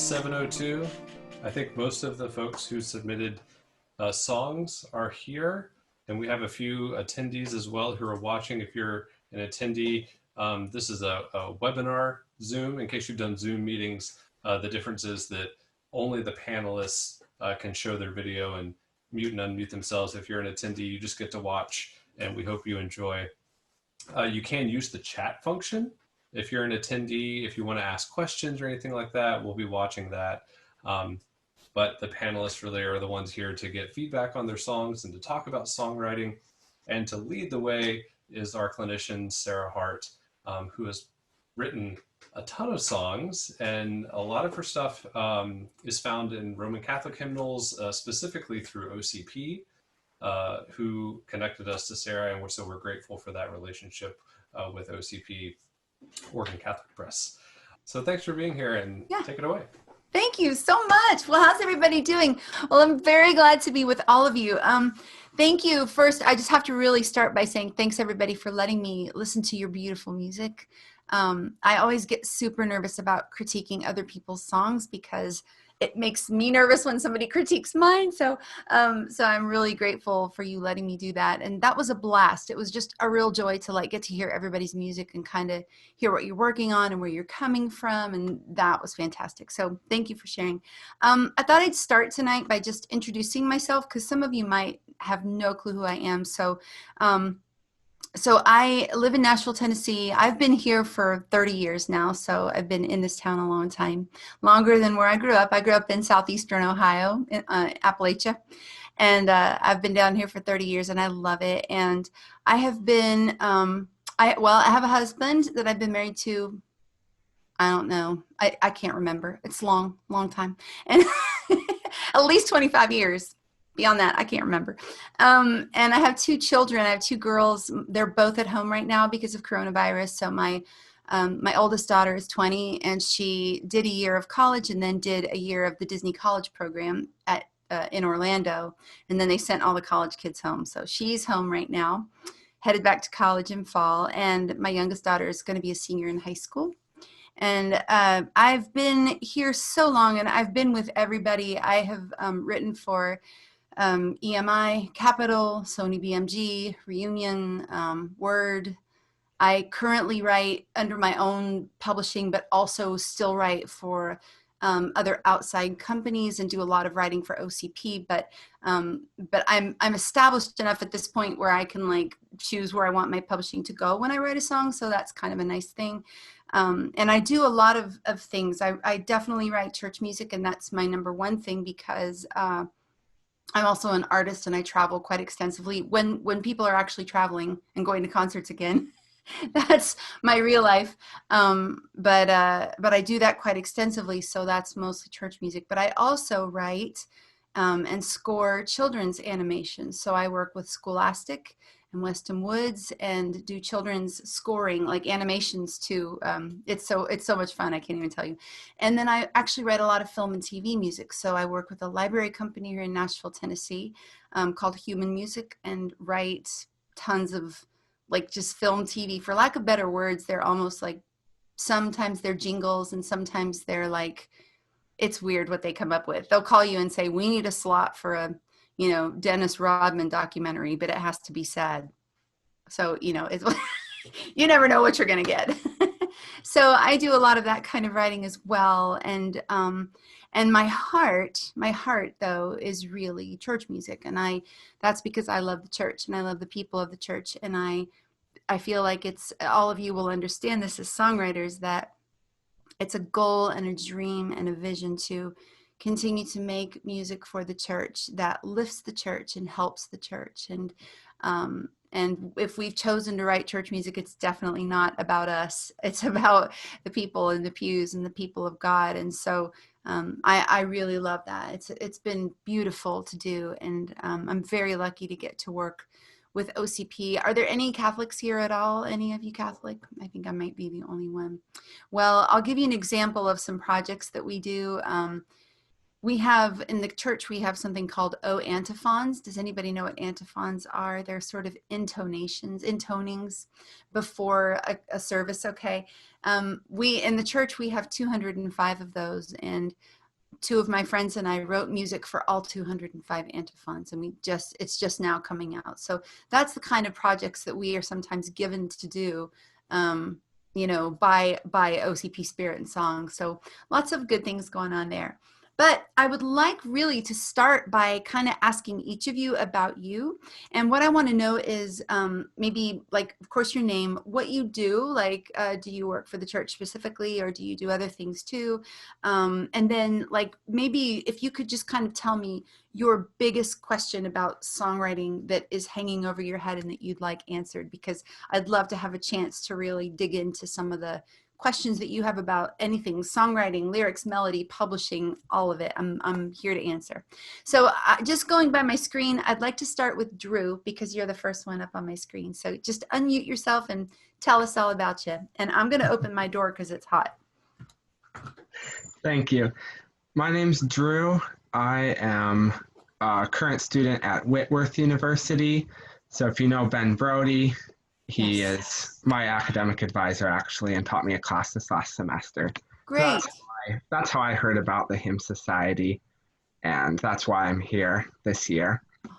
7:02. I think most of the folks who submitted songs are here, and we have a few attendees as well who are watching. If you're an attendee, this is a webinar Zoom. In case you've done Zoom meetings, the difference is that only the panelists can show their video and mute and unmute themselves. If you're an attendee, you just get to watch, and we hope you enjoy. You can use the chat function. If you're an attendee, if you want to ask questions or anything like that, we'll be watching that. But the panelists really are the ones here to get feedback on their songs and to talk about songwriting. And to lead the way is our clinician, Sarah Hart, who has written a ton of songs, and a lot of her stuff is found in Roman Catholic hymnals, specifically through OCP, who connected us to Sarah, and so we're grateful for that relationship with OCP, Oregon Catholic Press. So thanks for being here, and take it away. Thank you so much. Well, how's everybody doing? Well, I'm very glad to be with all of you. Thank you. First, I just have to really start by saying thanks everybody for letting me listen to your beautiful music. I always get super nervous about critiquing other people's songs because it makes me nervous when somebody critiques mine. So I'm really grateful for you letting me do that. And that was a blast. It was just a real joy to get to hear everybody's music and kind of hear what you're working on and where you're coming from. And that was fantastic. So thank you for sharing. I thought I'd start tonight by just introducing myself because some of you might have no clue who I am. So I live in Nashville, Tennessee. I've been here for 30 years now, so I've been in this town a long time, longer than where I grew up. I grew up in southeastern Ohio, in Appalachia, and I've been down here for 30 years, and I love it. And I have been, I have a husband that I've been married to, I don't know, I can't remember. It's long time, and at least 25 years. Beyond that, I can't remember. And I have two children. I have two girls. They're both at home right now because of coronavirus. So my oldest daughter is 20, and she did a year of college and then did a year of the Disney College program in Orlando. And then they sent all the college kids home. So she's home right now, headed back to college in fall. And my youngest daughter is going to be a senior in high school. And I've been here so long, and I've been with everybody. I have written for EMI, Capital, Sony BMG, Reunion, Word. I currently write under my own publishing, but also still write for other outside companies and do a lot of writing for OCP. But I'm established enough at this point where I can choose where I want my publishing to go when I write a song. So that's kind of a nice thing. And I do a lot of things. I definitely write church music, and that's my number one thing because I'm also an artist and I travel quite extensively when people are actually traveling and going to concerts again. That's my real life. But I do that quite extensively. So that's mostly church music, but I also write and score children's animations. So I work with Scholastic and Weston Woods and do children's scoring, like animations too. It's so much fun. I can't even tell you. And then I actually write a lot of film and TV music. So I work with a library company here in Nashville, Tennessee, called Human Music, and write tons of just film TV. For lack of better words, they're almost sometimes they're jingles and sometimes they're it's weird what they come up with. They'll call you and say, we need a slot for a Dennis Rodman documentary, but it has to be sad. So, it's, you never know what you're going to get. So I do a lot of that kind of writing as well. And my heart though, is really church music. And that's because I love the church and I love the people of the church. And I feel like all of you will understand this as songwriters, that it's a goal and a dream and a vision to continue to make music for the church that lifts the church and helps the church. And if we've chosen to write church music, it's definitely not about us. It's about the people in the pews and the people of God. And so I really love that. It's been beautiful to do. And I'm very lucky to get to work with OCP. Are there any Catholics here at all? Any of you Catholic? I think I might be the only one. Well, I'll give you an example of some projects that we do. We have, in the church, we have something called antiphons. Does anybody know what antiphons are? They're sort of intonings before a service, okay? In the church, we have 205 of those, and two of my friends and I wrote music for all 205 antiphons, and it's just now coming out. So that's the kind of projects that we are sometimes given to do, by OCP Spirit and Song. So lots of good things going on there. But I would like really to start by kind of asking each of you about you. And what I want to know is maybe, like, of course, your name, what you do, like, do you work for the church specifically, or do you do other things too? And then, like, maybe if you could just kind of tell me your biggest question about songwriting that is hanging over your head and that you'd like answered, because I'd love to have a chance to really dig into some of the questions that you have about anything, songwriting, lyrics, melody, publishing, all of it. I'm here to answer. So just going by my screen, I'd like to start with Drew, because you're the first one up on my screen. So just unmute yourself and tell us all about you. And I'm going to open my door because it's hot. Thank you. My name's Drew. I am a current student at Whitworth University. So if you know Ben Brody, he is my academic advisor, actually, and taught me a class this last semester. Great. So that's how I heard about the Hymn Society, and that's why I'm here this year. Awesome.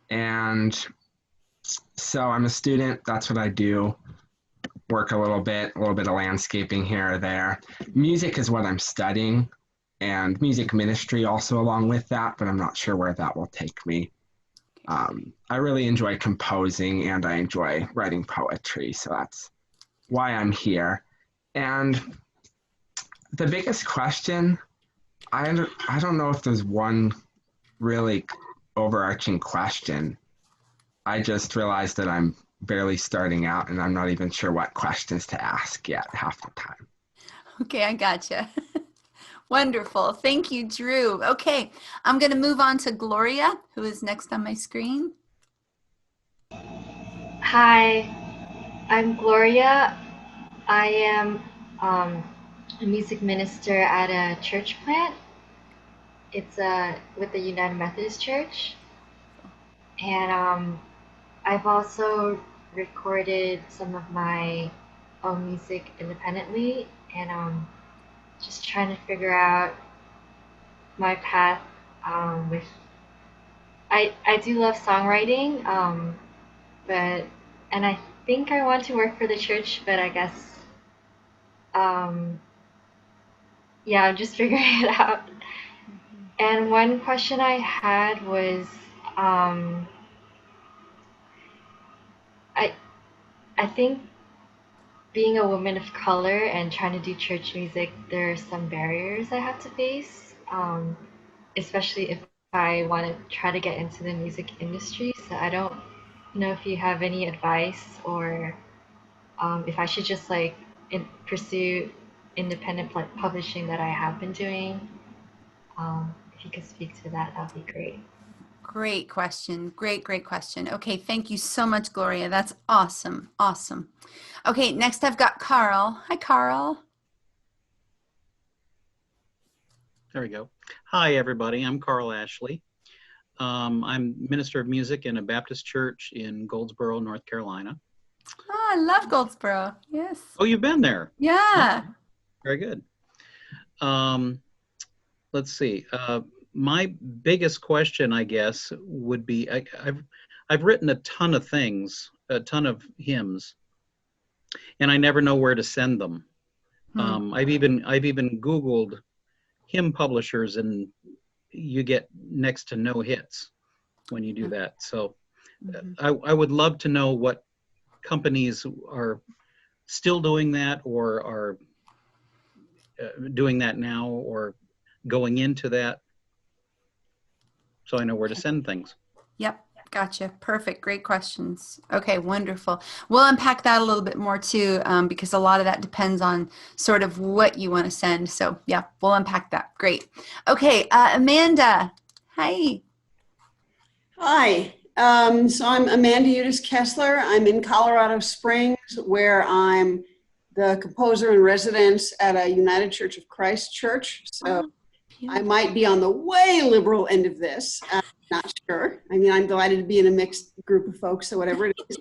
And so I'm a student. That's what I do. Work a little bit of landscaping here or there. Music is what I'm studying, and music ministry also along with that, but I'm not sure where that will take me. I really enjoy composing, and I enjoy writing poetry, so that's why I'm here. And the biggest question, I don't know if there's one really overarching question. I just realized that I'm barely starting out, and I'm not even sure what questions to ask yet half the time. Okay, I gotcha. Wonderful. Thank you, Drew. Okay, I'm going to move on to Gloria, who is next on my screen. Hi, I'm Gloria. I am a music minister at a church plant. It's with the United Methodist Church. And I've also recorded some of my own music independently, and just trying to figure out my path with. I do love songwriting, and I think I want to work for the church, but I guess yeah, I'm just figuring it out. And one question I had was, I think being a woman of color and trying to do church music, there are some barriers I have to face, especially if I want to try to get into the music industry. So I don't know if you have any advice, or if I should just pursue independent publishing that I have been doing. If you could speak to that, that'd be great. Great question. Great question. Okay, thank you so much, Gloria. That's awesome. Awesome. Okay, next I've got Carl. Hi, Carl. There we go. Hi, everybody. I'm Carl Ashley. I'm minister of music in a Baptist church in Goldsboro, North Carolina. Oh, I love Goldsboro. Yes. Oh, you've been there? Yeah. Oh, very good. Let's see. My biggest question, I guess, would be, I've written a ton of things, a ton of hymns, and I never know where to send them. I've even Googled hymn publishers, and you get next to no hits when you do that. So I would love to know what companies are still doing that, or are doing that now, or going into that, so I know where to send things. Yep. Gotcha. Perfect. Great questions. Okay, wonderful. We'll unpack that a little bit more too, because a lot of that depends on sort of what you want to send. So yeah, we'll unpack that. Great. Okay, Amanda. Hi. Hi. So I'm Amanda Udis Kessler. I'm in Colorado Springs, where I'm the composer in residence at a United Church of Christ church. So I might be on the way liberal end of this. Not sure. I mean, I'm delighted to be in a mixed group of folks, so whatever it is.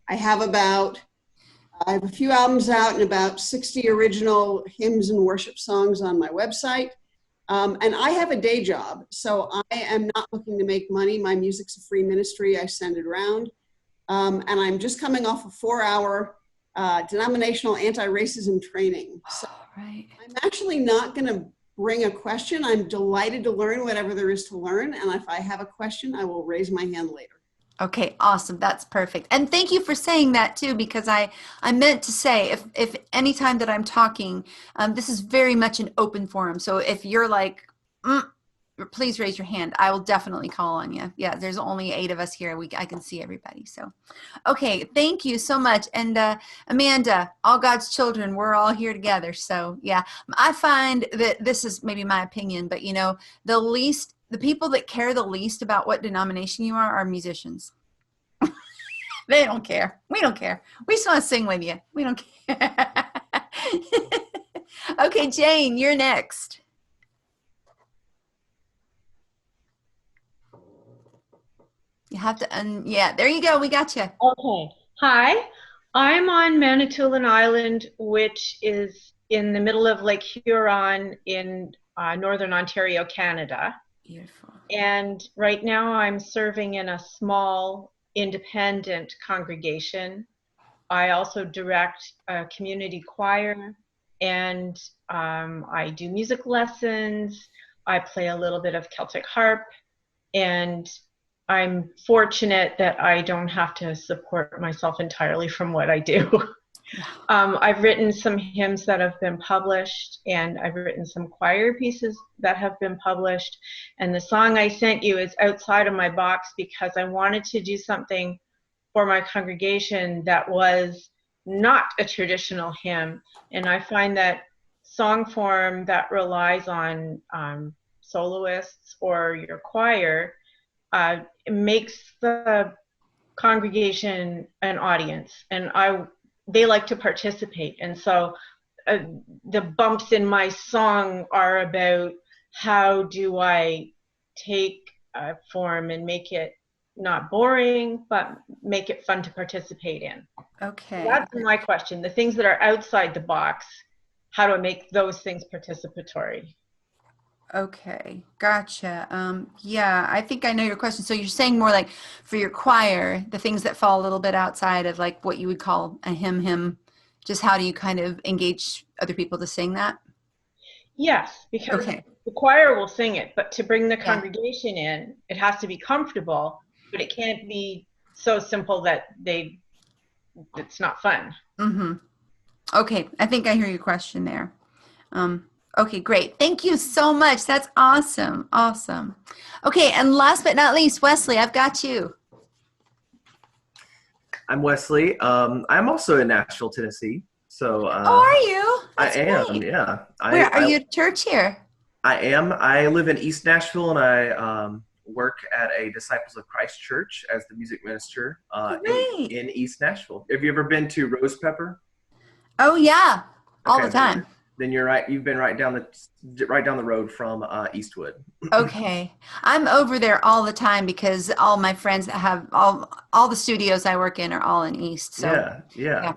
I have a few albums out and about 60 original hymns and worship songs on my website. And I have a day job, so I am not looking to make money. My music's a free ministry. I send it around. And I'm just coming off a 4-hour denominational anti-racism training. So Right. I'm actually not going to bring a question. I'm delighted to learn whatever there is to learn. And if I have a question, I will raise my hand later. Okay, awesome. That's perfect. And thank you for saying that too, because I meant to say if any time that I'm talking, this is very much an open forum. So if you're like, please raise your hand. I will definitely call on you. Yeah, there's only 8 of us here. I can see everybody. So, okay, thank you so much. And Amanda, all God's children, we're all here together. So yeah, I find that this is maybe my opinion, but the people that care the least about what denomination you are musicians. They don't care. We don't care. We just want to sing with you. We don't care. Okay, Jane, you're next. You have to yeah, there you go. We got you. Okay. Hi. I'm on Manitoulin Island, which is in the middle of Lake Huron in Northern Ontario, Canada. Beautiful. And right now I'm serving in a small independent congregation. I also direct a community choir, and I do music lessons. I play a little bit of Celtic harp, and I'm fortunate that I don't have to support myself entirely from what I do. I've written some hymns that have been published, and I've written some choir pieces that have been published. And the song I sent you is outside of my box because I wanted to do something for my congregation that was not a traditional hymn. And I find that song form that relies on soloists or your choir makes the congregation an audience, and they like to participate. And so the bumps in my song are about how do I take a form and make it not boring, but make it fun to participate in. Okay. That's my question. The things that are outside the box, how do I make those things participatory? Okay, gotcha. Yeah, I think I know your question. So you're saying more like for your choir, the things that fall a little bit outside of like what you would call a hymn, just how do you kind of engage other people to sing that? Yes, because Okay. the choir will sing it, but to bring the congregation in, it has to be comfortable, but it can't be so simple that it's not fun. Mm-hmm. Okay, I think I hear your question there. Okay, great. Thank you so much. That's awesome. Awesome. Okay, and last but not least, Wesley, I've got you. I'm Wesley. I'm also in Nashville, Tennessee. So Are you? That's I am, great. yeah. Where are you at church here? I am. I live in East Nashville, and I work at a Disciples of Christ church as the music minister in East Nashville. Have you ever been to Rose Pepper? Oh yeah, all the time. Then you're right. You've been right down the road from Eastwood. Okay, I'm over there all the time because all my friends that have all the studios I work in are all in East. So yeah.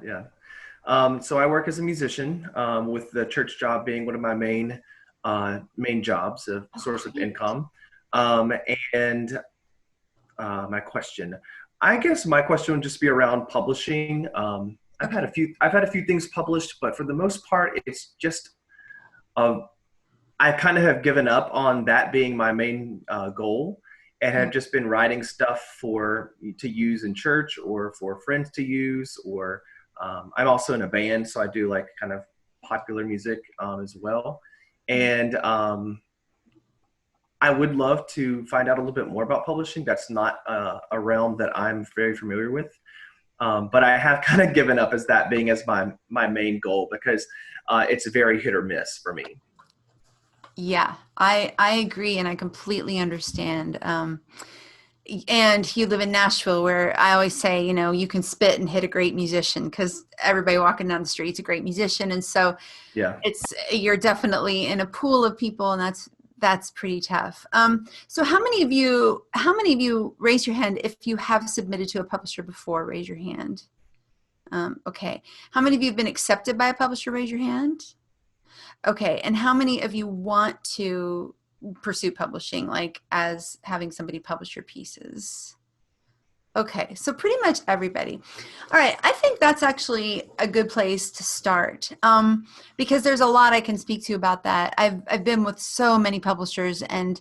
So I work as a musician with the church job being one of my main jobs, a source of income. And my question, I guess my question would just be around publishing. I've had a few things published, but for the most part, it's just I kind of have given up on that being my main goal, and have just been writing stuff to use in church or for friends to use. Or I'm also in a band, so I do like kind of popular music as well. And I would love to find out a little bit more about publishing. That's not a realm that I'm very familiar with. But I have kind of given up as that being as my main goal because it's very hit or miss for me. Yeah, I agree, and I completely understand. and you live in Nashville, where I always say, you know, you can spit and hit a great musician, because everybody walking down the street's a great musician. And so Yeah. you're definitely in a pool of people, and that's pretty tough. So how many of you raise your hand if you have submitted to a publisher before? Raise your hand. Okay. How many of you have been accepted by a publisher? Raise your hand. Okay. And how many of you want to pursue publishing, like as having somebody publish your pieces? Okay, so pretty much everybody. All right, I think that's actually a good place to start, because there's a lot I can speak to about that. I've been with so many publishers, and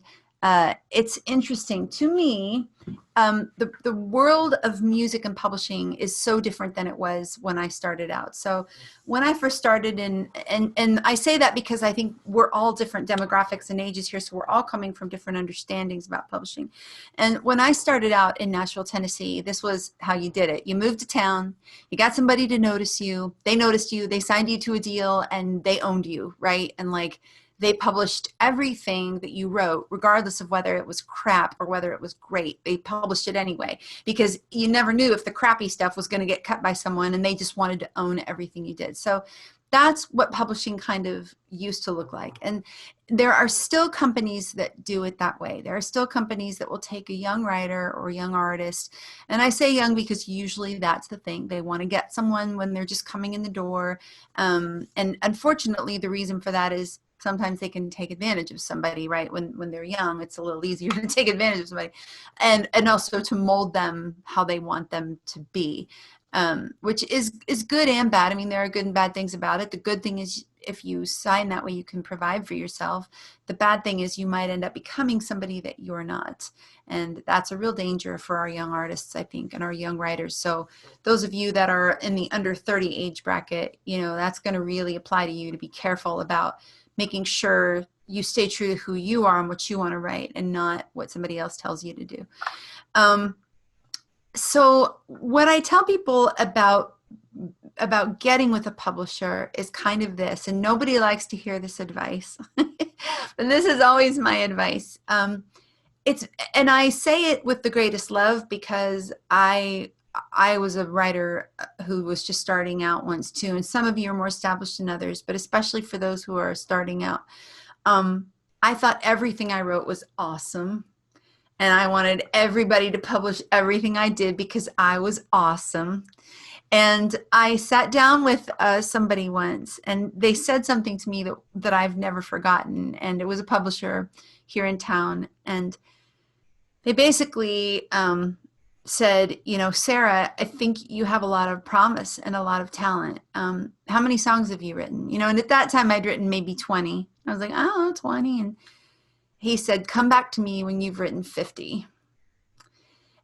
it's interesting to me. The world of music and publishing is so different than it was when I started out. So when I first started and I say that because I think we're all different demographics and ages here, so we're all coming from different understandings about publishing. And when I started out in Nashville, Tennessee, this was how you did it. You moved to town, you got somebody to notice you, they noticed you, they signed you to a deal, and they owned you, right? And like, they published everything that you wrote, regardless of whether it was crap or whether it was great. They published it anyway, because you never knew if the crappy stuff was going to get cut by someone, and they just wanted to own everything you did. So that's what publishing kind of used to look like. And there are still companies that do it that way. There are still companies that will take a young writer or a young artist. And I say young because usually that's the thing. They want to get someone when they're just coming in the door. And unfortunately, the reason for that is sometimes they can take advantage of somebody, right? When they're young, it's a little easier to take advantage of somebody, and also to mold them how they want them to be, which is good and bad. I mean, there are good and bad things about it. The good thing is if you sign that way, you can provide for yourself. The bad thing is you might end up becoming somebody that you're not. And that's a real danger for our young artists, I think, and our young writers. So those of you that are in the under 30 age bracket, you know, that's going to really apply to you, to be careful about making sure you stay true to who you are and what you want to write, and not what somebody else tells you to do. So what I tell people about getting with a publisher is kind of this, and nobody likes to hear this advice, but this is always my advice. And I say it with the greatest love, because I was a writer who was just starting out once too, and some of you are more established than others, but especially for those who are starting out, I thought everything I wrote was awesome, and I wanted everybody to publish everything I did because I was awesome. And I sat down with somebody once, and they said something to me that I've never forgotten, and it was a publisher here in town, and they basically said, you know, Sarah, I think you have a lot of promise and a lot of talent. How many songs have you written? You know, and at that time I'd written maybe 20. I was like, oh, 20. And he said, come back to me when you've written 50.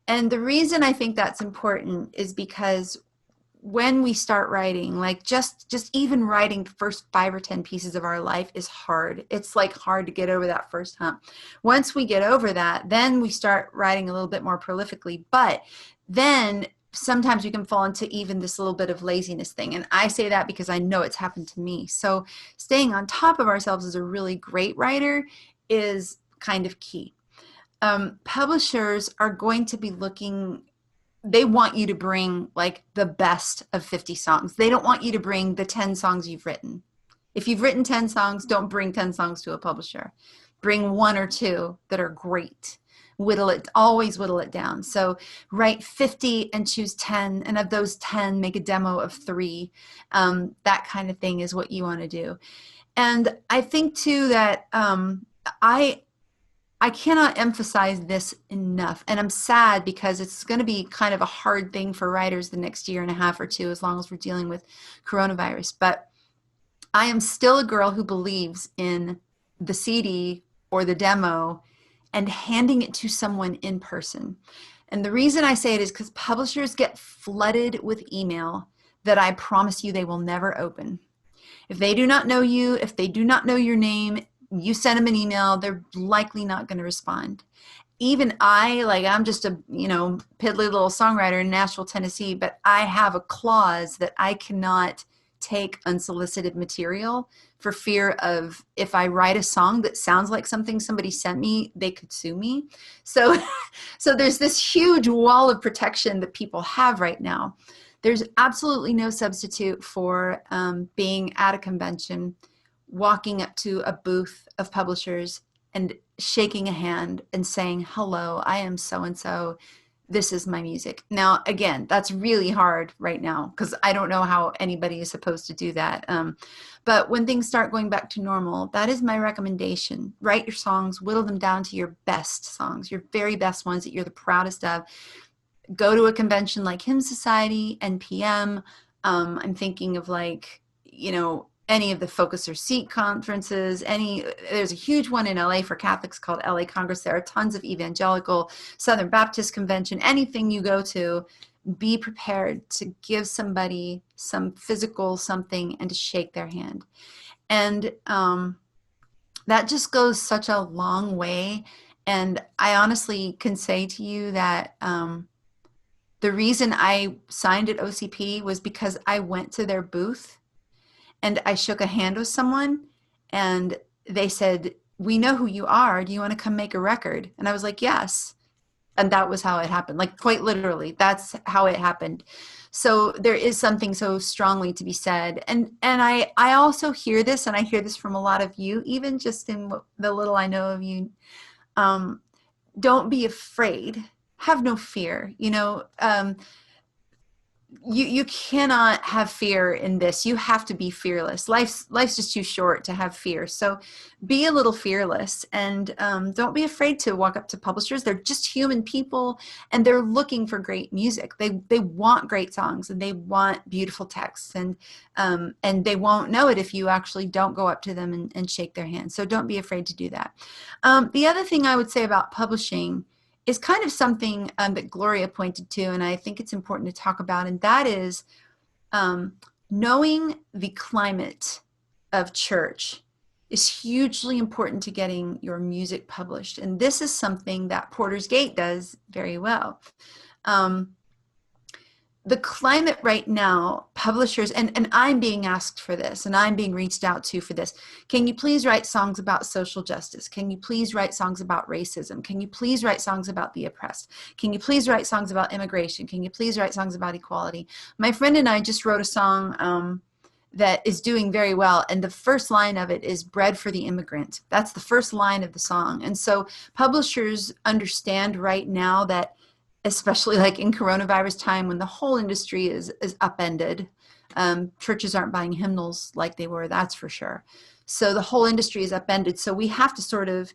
And the reason I think that's important is because when we start writing, like just even writing the first 5 or 10 pieces of our life is hard. It's like hard to get over that first hump. Once we get over that, then we start writing a little bit more prolifically. But then sometimes we can fall into even this little bit of laziness thing. And I say that because I know it's happened to me. So staying on top of ourselves as a really great writer is kind of key. Publishers are going to be looking, they want you to bring like the best of 50 songs. They don't want you to bring the 10 songs you've written. If you've written 10 songs, don't bring 10 songs to a publisher. Bring 1 or 2 that are great. Always whittle it down. So write 50 and choose 10, and of those 10, make a demo of 3. That kind of thing is what you want to do. And I think too that I cannot emphasize this enough, and I'm sad because it's going to be kind of a hard thing for writers the next year and a half or 2, as long as we're dealing with coronavirus. But I am still a girl who believes in the CD or the demo and handing it to someone in person. And the reason I say it is because publishers get flooded with email that I promise you they will never open. If they do not know you, if they do not know your name, you send them an email, they're likely not going to respond. Even I'm just a, piddly little songwriter in Nashville, Tennessee, but I have a clause that I cannot take unsolicited material for fear of, if I write a song that sounds like something somebody sent me, they could sue me. So, so there's this huge wall of protection that people have right now. There's absolutely no substitute for being at a convention, walking up to a booth of publishers and shaking a hand and saying, hello, I am so-and-so. This is my music. Now, again, that's really hard right now because I don't know how anybody is supposed to do that. But when things start going back to normal, that is my recommendation. Write your songs, whittle them down to your best songs, your very best ones that you're the proudest of. Go to a convention like Hymn Society, NPM. I'm thinking of like, any of the Focus or Seek conferences, there's a huge one in LA for Catholics called LA Congress. There are tons of evangelical, Southern Baptist Convention, anything you go to, be prepared to give somebody some physical something and to shake their hand. And that just goes such a long way. And I honestly can say to you that the reason I signed at OCP was because I went to their booth and I shook a hand with someone and they said, we know who you are. Do you want to come make a record? And I was like, yes. And that was how it happened. Like quite literally, that's how it happened. So there is something so strongly to be said. And I also hear this, and I hear this from a lot of you, even just in the little I know of you. Don't be afraid. Have no fear. You cannot have fear in this. You have to be fearless. Life's just too short to have fear. So be a little fearless, and don't be afraid to walk up to publishers. They're just human people, and they're looking for great music. They want great songs, and they want beautiful texts, and they won't know it if you actually don't go up to them and shake their hand. So don't be afraid to do that. The other thing I would say about publishing is kind of something that Gloria pointed to, and I think it's important to talk about, and that is knowing the climate of church is hugely important to getting your music published. And this is something that Porter's Gate does very well. The climate right now, publishers, and I'm being asked for this, and I'm being reached out to for this. Can you please write songs about social justice? Can you please write songs about racism? Can you please write songs about the oppressed? Can you please write songs about immigration? Can you please write songs about equality? My friend and I just wrote a song that is doing very well, and the first line of it is bread for the immigrant. That's the first line of the song. And so publishers understand right now that, especially like in coronavirus time when the whole industry is upended. Churches aren't buying hymnals like they were, that's for sure. So the whole industry is upended. So we have to sort of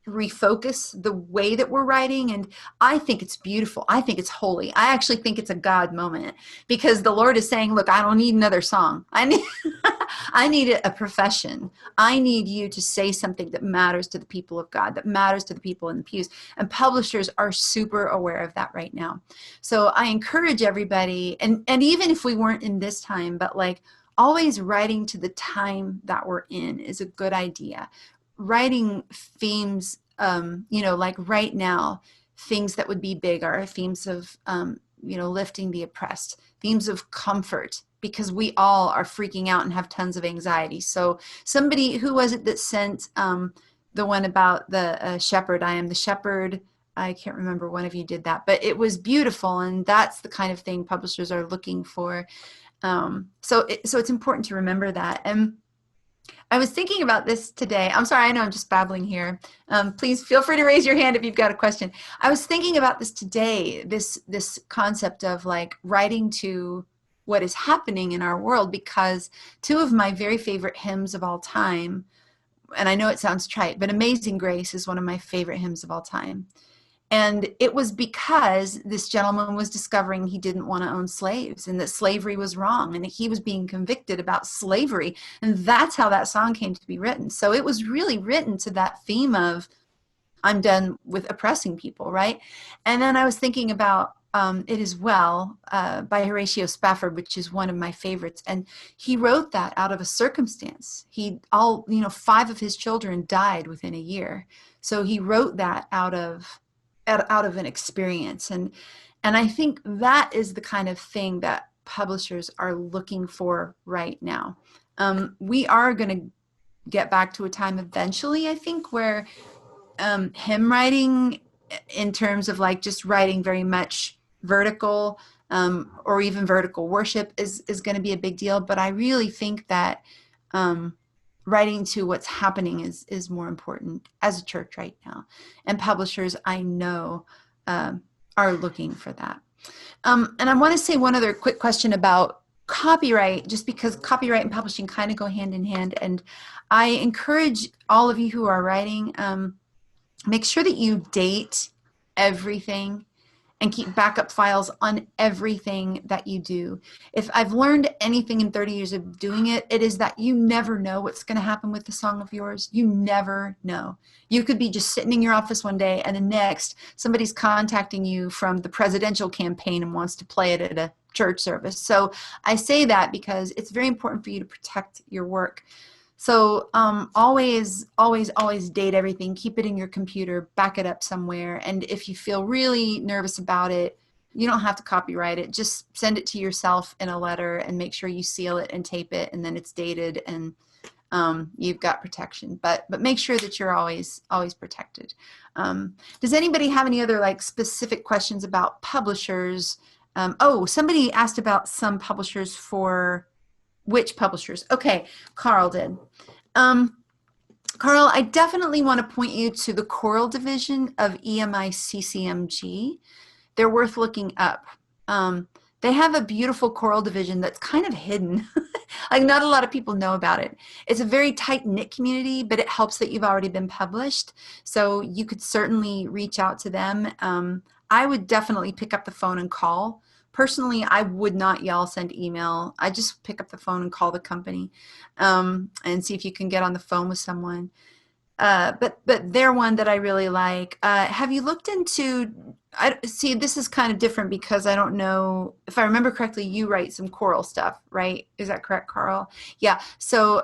refocus the way that we're writing. And I think it's beautiful. I think it's holy. I actually think it's a God moment, because the Lord is saying, look, I don't need another song. I need a profession. I need you to say something that matters to the people of God, that matters to the people in the pews. And publishers are super aware of that right now. So I encourage everybody, and even if we weren't in this time, but like always writing to the time that we're in is a good idea. Writing themes, like right now, things that would be big are themes of, lifting the oppressed, themes of comfort, because we all are freaking out and have tons of anxiety. So somebody, who was it that sent the one about the shepherd? I am the shepherd. I can't remember, one of you did that, but it was beautiful. And that's the kind of thing publishers are looking for. So it's important to remember that. And I was thinking about this today. I'm sorry, I know I'm just babbling here. Please feel free to raise your hand if you've got a question. I was thinking about this today, this concept of like writing to what is happening in our world, because two of my very favorite hymns of all time, and I know it sounds trite, but Amazing Grace is one of my favorite hymns of all time. And it was because this gentleman was discovering he didn't want to own slaves, and that slavery was wrong, and he was being convicted about slavery. And that's how that song came to be written. So it was really written to that theme of, I'm done with oppressing people, right? And then I was thinking about It Is Well by Horatio Spafford, which is one of my favorites. And he wrote that out of a circumstance. 5 of his children died within a year. So he wrote that out of an experience. And I think that is the kind of thing that publishers are looking for right now. We are going to get back to a time eventually, I think, where hymn writing, in terms of like just writing very much vertical, or even vertical worship, is going to be a big deal. But I really think that writing to what's happening is more important as a church right now. And publishers, I know, are looking for that. And I want to say one other quick question about copyright, just because copyright and publishing kind of go hand in hand. And I encourage all of you who are writing, make sure that you date everything and keep backup files on everything that you do. If I've learned anything in 30 years of doing it, it is that you never know what's going to happen with the song of yours. You never know. You could be just sitting in your office one day, and the next, somebody's contacting you from the presidential campaign and wants to play it at a church service. So I say that because it's very important for you to protect your work. So always date everything. Keep it in your computer, back it up somewhere. And if you feel really nervous about it, you don't have to copyright it. Just send it to yourself in a letter and make sure you seal it and tape it, and then it's dated, and you've got protection. But make sure that you're always protected. Does anybody have any other like specific questions about publishers? Somebody asked about some publishers. For which publishers? Okay, Carl did. Carl, I definitely want to point you to the choral division of EMI CCMG. They're worth looking up. They have a beautiful choral division that's kind of hidden. Like, not a lot of people know about it. It's a very tight-knit community, but it helps that you've already been published. So you could certainly reach out to them. I would definitely pick up the phone and call. Personally, I would not yell, send email. I just pick up the phone and call the company, and see if you can get on the phone with someone. But they're one that I really like. Have you looked into, see, this is kind of different because I don't know, if I remember correctly, you write some choral stuff, right? Is that correct, Carl? Yeah. So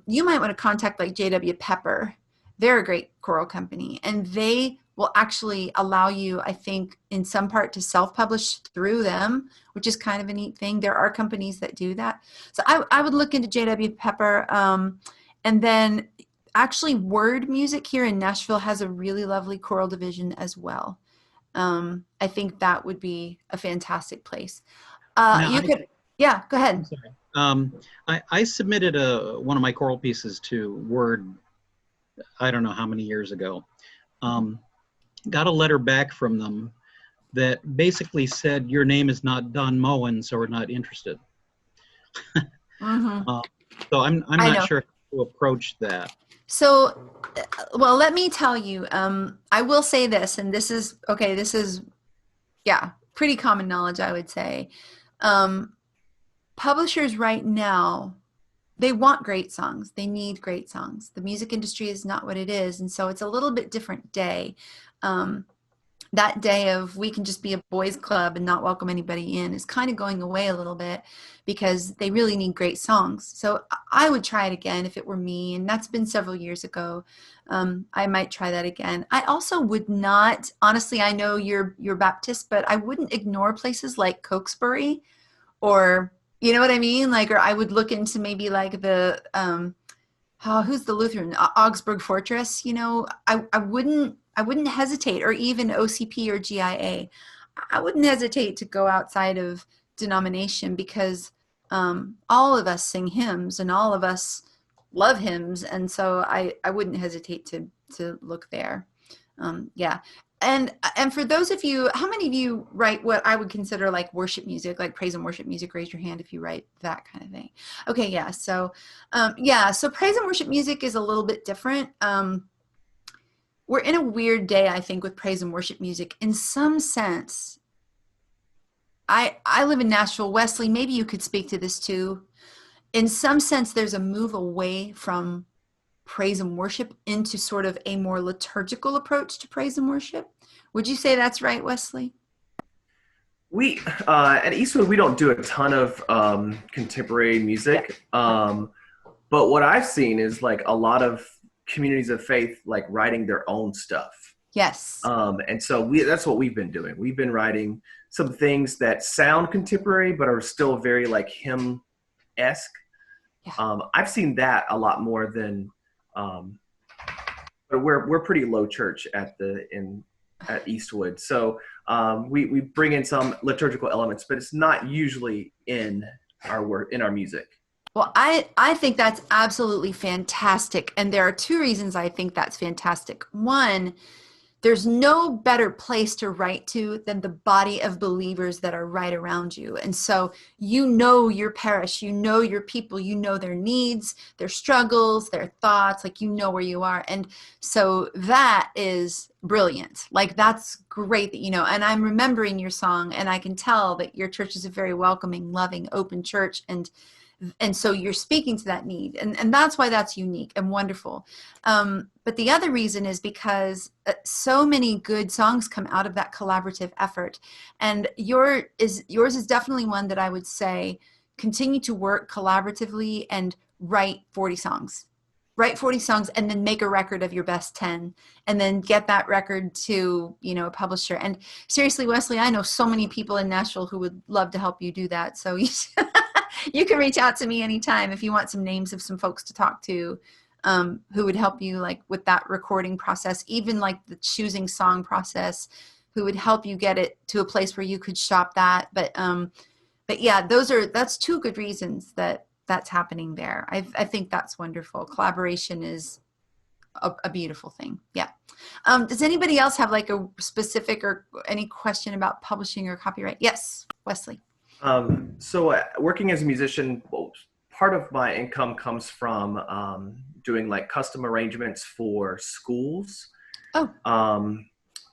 you might want to contact like J.W. Pepper. They're a great choral company, and they will actually allow you, I think, in some part to self-publish through them, which is kind of a neat thing. There are companies that do that. So I would look into J.W. Pepper. And then actually Word Music here in Nashville has a really lovely choral division as well. I think that would be a fantastic place. Yeah, go ahead. I'm sorry. I submitted one of my choral pieces to Word, I don't know how many years ago. Got a letter back from them that basically said, your name is not Don Moen, so we're not interested. Mm-hmm. So I'm not sure how to approach that. So, well, let me tell you, I will say this, and this is pretty common knowledge, I would say. Publishers right now, they want great songs. They need great songs. The music industry is not what it is, and so it's a little bit different day. That day of we can just be a boys club and not welcome anybody in is kind of going away a little bit, because they really need great songs. So I would try it again if it were me, and that's been several years ago. I might try that again. I also would not, honestly, I know you're Baptist, but I wouldn't ignore places like Cokesbury, or, you know what I mean? Like, or I would look into maybe like the, who's the Lutheran? Augsburg Fortress, you know, I wouldn't hesitate, or even OCP or GIA. I wouldn't hesitate to go outside of denomination, because all of us sing hymns and all of us love hymns. And so I wouldn't hesitate to look there. Yeah. And for those of you, how many of you write what I would consider like worship music, like praise and worship music? Raise your hand if you write that kind of thing. Okay. Yeah. So, so praise and worship music is a little bit different. We're in a weird day, I think, with praise and worship music. In some sense, I live in Nashville. Wesley, maybe you could speak to this too. In some sense, there's a move away from praise and worship into sort of a more liturgical approach to praise and worship. Would you say that's right, Wesley? We at Eastwood, we don't do a ton of contemporary music, but what I've seen is like a lot of communities of faith like writing their own stuff. Yes. And so that's what we've been doing. We've been writing some things that sound contemporary, but are still very like hymn-esque. Yeah. I've seen that a lot more than, but we're pretty low church at Eastwood. So we bring in some liturgical elements, but it's not usually in our work, in our music. Well, I think that's absolutely fantastic. And there are two reasons I think that's fantastic. One, there's no better place to write to than the body of believers that are right around you. And so you know your parish, you know your people, you know their needs, their struggles, their thoughts, like you know where you are. And so that is brilliant. Like that's great that you know. And I'm remembering your song, and I can tell that your church is a very welcoming, loving, open church. And so you're speaking to that need, and that's why that's unique and wonderful. But the other reason is because so many good songs come out of that collaborative effort, and yours is definitely one that I would say continue to work collaboratively and write 40 songs. Write 40 songs and then make a record of your best 10 and then get that record to, a publisher. And seriously, Wesley, I know so many people in Nashville who would love to help you do that. So you can reach out to me anytime if you want some names of some folks to talk to who would help you like with that recording process, even like the choosing song process, who would help you get it to a place where you could shop that. But yeah, that's two good reasons that's happening there. I think that's wonderful. Collaboration is a beautiful thing. Yeah. Does anybody else have like a specific or any question about publishing or copyright? Yes, Wesley. So working as a musician, well, part of my income comes from doing like custom arrangements for schools. Oh.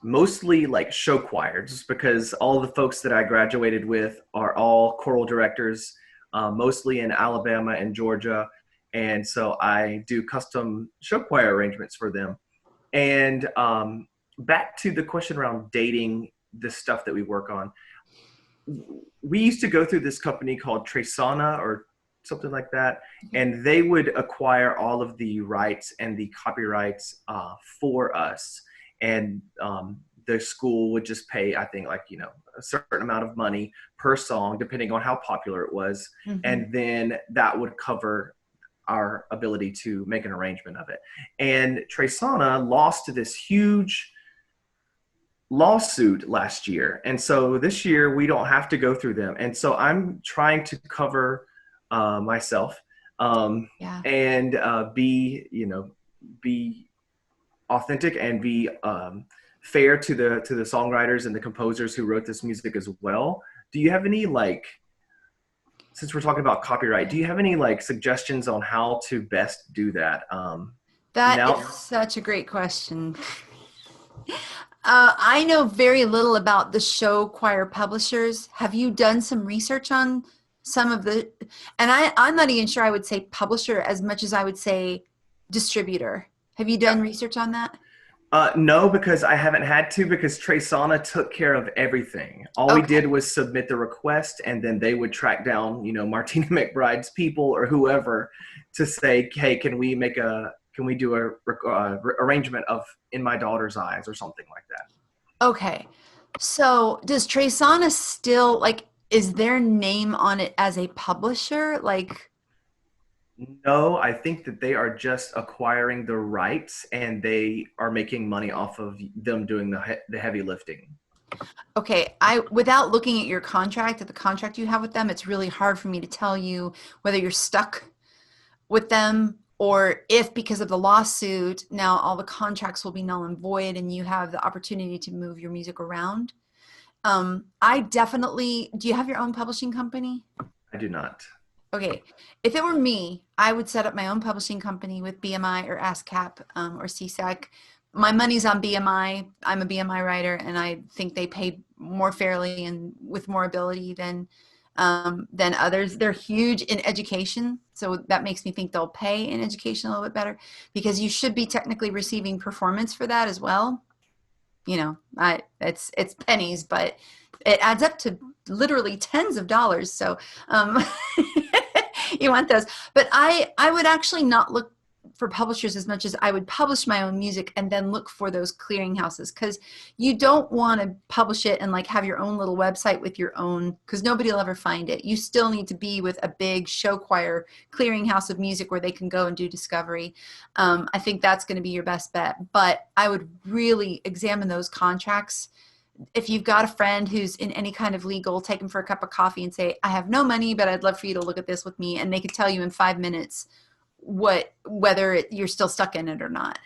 Mostly like show choirs, because all the folks that I graduated with are all choral directors, mostly in Alabama and Georgia. And so I do custom show choir arrangements for them. And back to the question around dating the stuff that we work on. We used to go through this company called Tresana or something like that, and they would acquire all of the rights and the copyrights for us. And the school would just pay, I think, like, a certain amount of money per song, depending on how popular it was. Mm-hmm. And then that would cover our ability to make an arrangement of it. And Tresana lost to this huge lawsuit last year. And so this year we don't have to go through them. And so I'm trying to cover myself and be authentic and be fair to the songwriters and the composers who wrote this music as well. Do you have any, like, since we're talking about copyright, do you have any like suggestions on how to best do that? That is such a great question. I know very little about the show choir publishers. Have you done some research on some of the, and I'm not even sure I would say publisher as much as I would say distributor. Have you done research on that? No, because I haven't had to, because Tresana took care of everything. All we did was submit the request, and then they would track down, Martina McBride's people or whoever to say, hey, can we do a arrangement of In My Daughter's Eyes or something like that? Okay. So does Tresana still, like, is their name on it as a publisher? Like, no, I think that they are just acquiring the rights, and they are making money off of them doing the heavy lifting. Okay, without looking at your contract, at the contract you have with them, it's really hard for me to tell you whether you're stuck with them or if, because of the lawsuit, now all the contracts will be null and void and you have the opportunity to move your music around. Do you have your own publishing company? I do not. Okay, if it were me, I would set up my own publishing company with BMI or ASCAP or CSAC. My money's on BMI. I'm a BMI writer, and I think they pay more fairly and with more ability than others. They're huge in education, so that makes me think they'll pay in education a little bit better, because you should be technically receiving performance for that as well. It's pennies, but it adds up to literally tens of dollars. So you want those. But I would actually not look for publishers as much as I would publish my own music and then look for those clearinghouses, because you don't want to publish it and like have your own little website with your own, because nobody will ever find it. You still need to be with a big show choir clearinghouse of music where they can go and do discovery. I think that's going to be your best bet, but I would really examine those contracts. If you've got a friend who's in any kind of legal, take them for a cup of coffee and say, I have no money, but I'd love for you to look at this with me. And they could tell you in 5 minutes whether you're still stuck in it or not.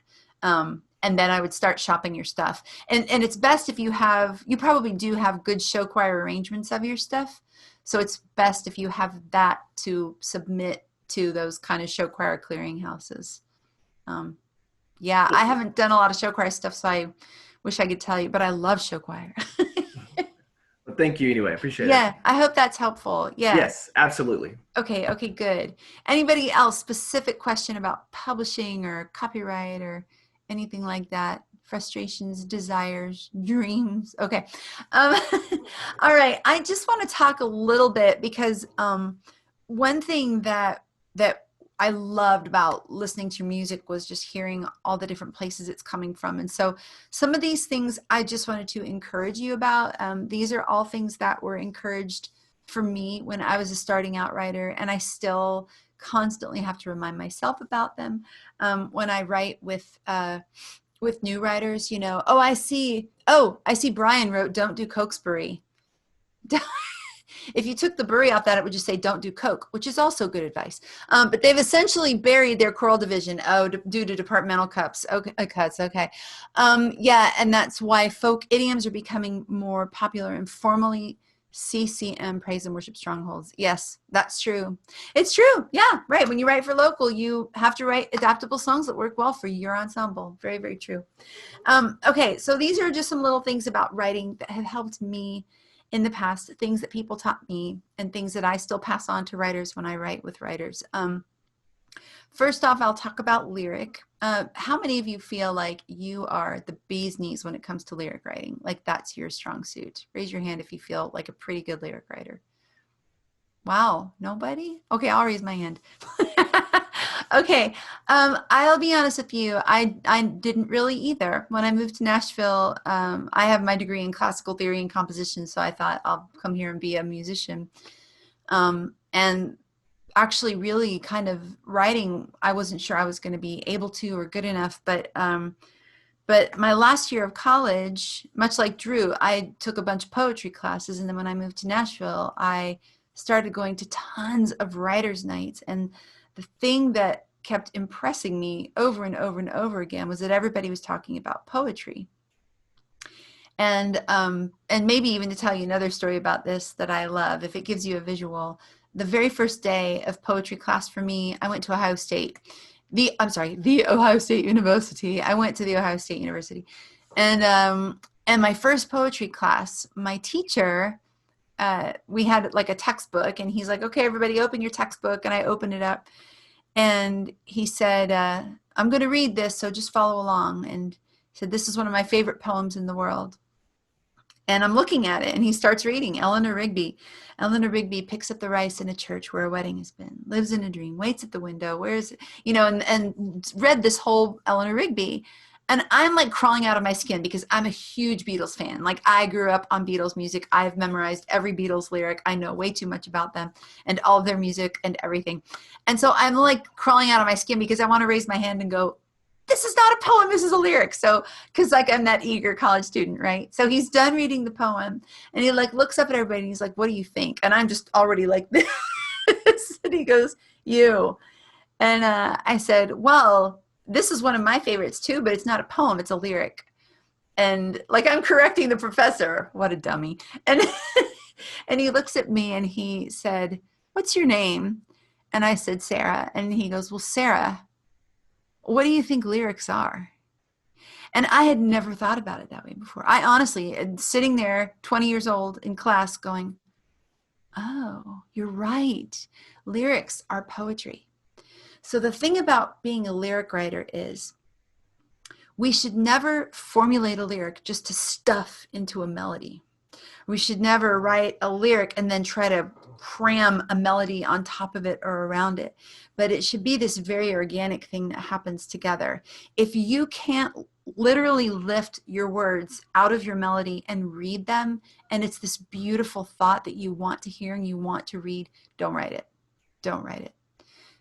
And then I would start shopping your stuff. And it's best if you probably do have good show choir arrangements of your stuff. So it's best if you have that to submit to those kind of show choir clearinghouses. Yeah, I haven't done a lot of show choir stuff, so I wish I could tell you, but I love show choir. Well, thank you anyway. I appreciate it. Yeah, I hope that's helpful. Yeah. Yes, absolutely. Okay, good. Anybody else, specific question about publishing or copyright or anything like that? Frustrations, desires, dreams. Okay. All right. I just want to talk a little bit because one thing that I loved about listening to your music was just hearing all the different places it's coming from. And so some of these things I just wanted to encourage you about. These are all things that were encouraged for me when I was a starting out writer, and I still constantly have to remind myself about them when I write with new writers. You know, I see Brian wrote "Don't do Cokesbury." If you took the bury off that, it would just say "Don't do coke," which is also good advice. But they've essentially buried their choral division due to departmental cuts. Okay. Yeah, and that's why folk idioms are becoming more popular informally. CCM, praise and worship strongholds. Yes, that's true. It's true. Yeah, right. When you write for local, you have to write adaptable songs that work well for your ensemble. Very, very true. Okay, so these are just some little things about writing that have helped me in the past, things that people taught me and things that I still pass on to writers when I write with writers. First off, I'll talk about lyric. How many of you feel like you are the bee's knees when it comes to lyric writing? Like that's your strong suit. Raise your hand if you feel like a pretty good lyric writer. Wow, nobody? Okay, I'll raise my hand. Okay, I'll be honest with you. I didn't really either. When I moved to Nashville, I have my degree in classical theory and composition, so I thought I'll come here and be a musician. And actually really kind of writing, I wasn't sure I was going to be able to or good enough, but my last year of college, much like Drew, I took a bunch of poetry classes, and then when I moved to Nashville, I started going to tons of writers' nights. And the thing that kept impressing me over and over and over again was that everybody was talking about poetry. And maybe even to tell you another story about this that I love, if it gives you a visual, the very first day of poetry class for me, I went to Ohio State. The Ohio State University. I went to the Ohio State University. And my first poetry class, my teacher, we had like a textbook, and he's like, okay, everybody open your textbook. And I opened it up, and he said, I'm going to read this, so just follow along. And he said, this is one of my favorite poems in the world. And I'm looking at it, and he starts reading Eleanor Rigby. Eleanor Rigby picks up the rice in a church where a wedding has been, lives in a dream, waits at the window, where's, and read this whole Eleanor Rigby. And I'm like crawling out of my skin because I'm a huge Beatles fan. Like I grew up on Beatles music. I've memorized every Beatles lyric. I know way too much about them and all of their music and everything. And so I'm like crawling out of my skin because I want to raise my hand and go, this is not a poem, this is a lyric. So, because like I'm that eager college student, right? So he's done reading the poem, and he like looks up at everybody and he's like, what do you think? And I'm just already like this. And he goes, you. And I said, well, this is one of my favorites too, but it's not a poem, it's a lyric. And like I'm correcting the professor. What a dummy. And and he looks at me and he said, what's your name? And I said, Sarah. And he goes, well, Sarah, what do you think lyrics are? And I had never thought about it that way before. I honestly, sitting there 20 years old in class going, oh, you're right. Lyrics are poetry. So the thing about being a lyric writer is we should never formulate a lyric just to stuff into a melody. We should never write a lyric and then try to cram a melody on top of it or around it, but it should be this very organic thing that happens together. If you can't literally lift your words out of your melody and read them, and it's this beautiful thought that you want to hear and you want to read, don't write it. Don't write it.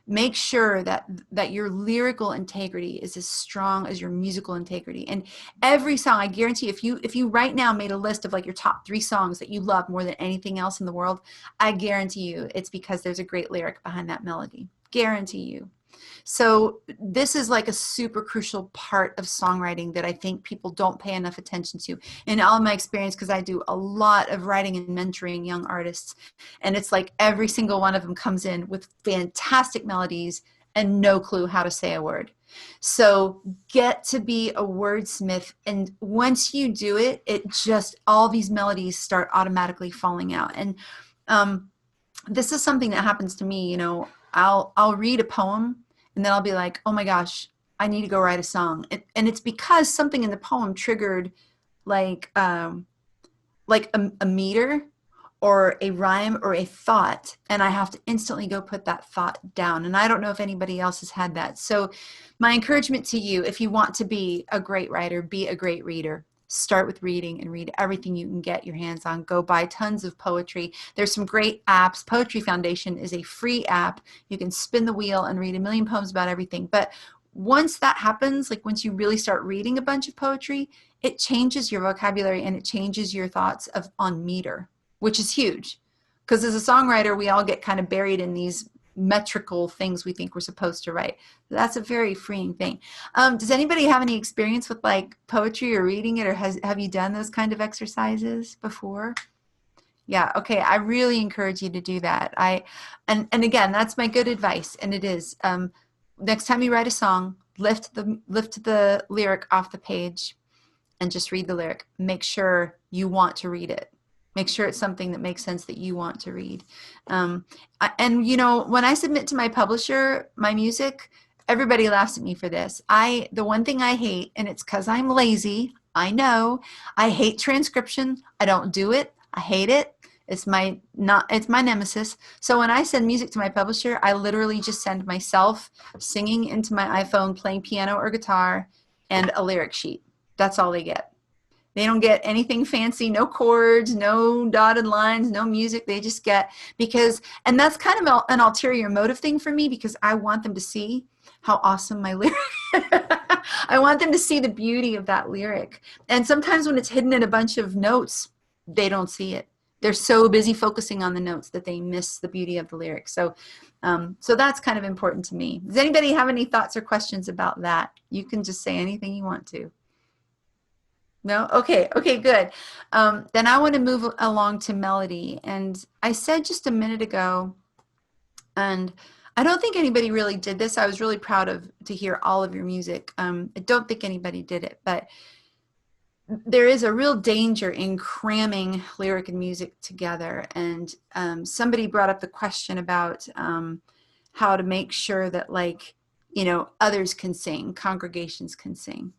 Make sure that your lyrical integrity is as strong as your musical integrity. And every song, I guarantee, if you right now made a list of like your top 3 songs that you love more than anything else in the world, I guarantee you it's because there's a great lyric behind that melody. Guarantee you. So this is like a super crucial part of songwriting that I think people don't pay enough attention to. In all my experience, because I do a lot of writing and mentoring young artists, and it's like every single one of them comes in with fantastic melodies and no clue how to say a word. So get to be a wordsmith, and once you do it, it just, all these melodies start automatically falling out. And this is something that happens to me. You know, I'll read a poem and then I'll be like, oh my gosh, I need to go write a song. And it's because something in the poem triggered like a meter or a rhyme or a thought, and I have to instantly go put that thought down. And I don't know if anybody else has had that. So my encouragement to you, if you want to be a great writer, be a great reader. Start with reading and read everything you can get your hands on. Go buy tons of poetry. There's some great apps. Poetry Foundation is a free app. You can spin the wheel and read a million poems about everything. But once that happens, like once you really start reading a bunch of poetry, it changes your vocabulary and it changes your thoughts on meter, which is huge. Because as a songwriter, we all get kind of buried in these metrical things we think we're supposed to write. That's a very freeing thing. Does anybody have any experience with like poetry or reading it, or have you done those kind of exercises before? Yeah, okay. I really encourage you to do that. And again, that's my good advice, and it is next time you write a song, lift the lyric off the page and just read the lyric. Make sure you want to read it. Make sure it's something that makes sense that you want to read. And you know, when I submit to my publisher my music, everybody laughs at me for this. The one thing I hate, and it's because I'm lazy, I know, I hate transcription. I don't do it. I hate it. It's my nemesis. So when I send music to my publisher, I literally just send myself singing into my iPhone, playing piano or guitar, and a lyric sheet. That's all they get. They don't get anything fancy, no chords, no dotted lines, no music. They just get, and that's kind of an ulterior motive thing for me, because I want them to see how awesome my lyric I want them to see the beauty of that lyric. And sometimes when it's hidden in a bunch of notes, they don't see it. They're so busy focusing on the notes that they miss the beauty of the lyric. So that's kind of important to me. Does anybody have any thoughts or questions about that? You can just say anything you want to. No? Okay, good. Then I want to move along to melody. And I said just a minute ago, and I don't think anybody really did this. I was really proud to hear all of your music. I don't think anybody did it, but there is a real danger in cramming lyric and music together. And somebody brought up the question about how to make sure that, like, you know, others can sing, congregations can sing.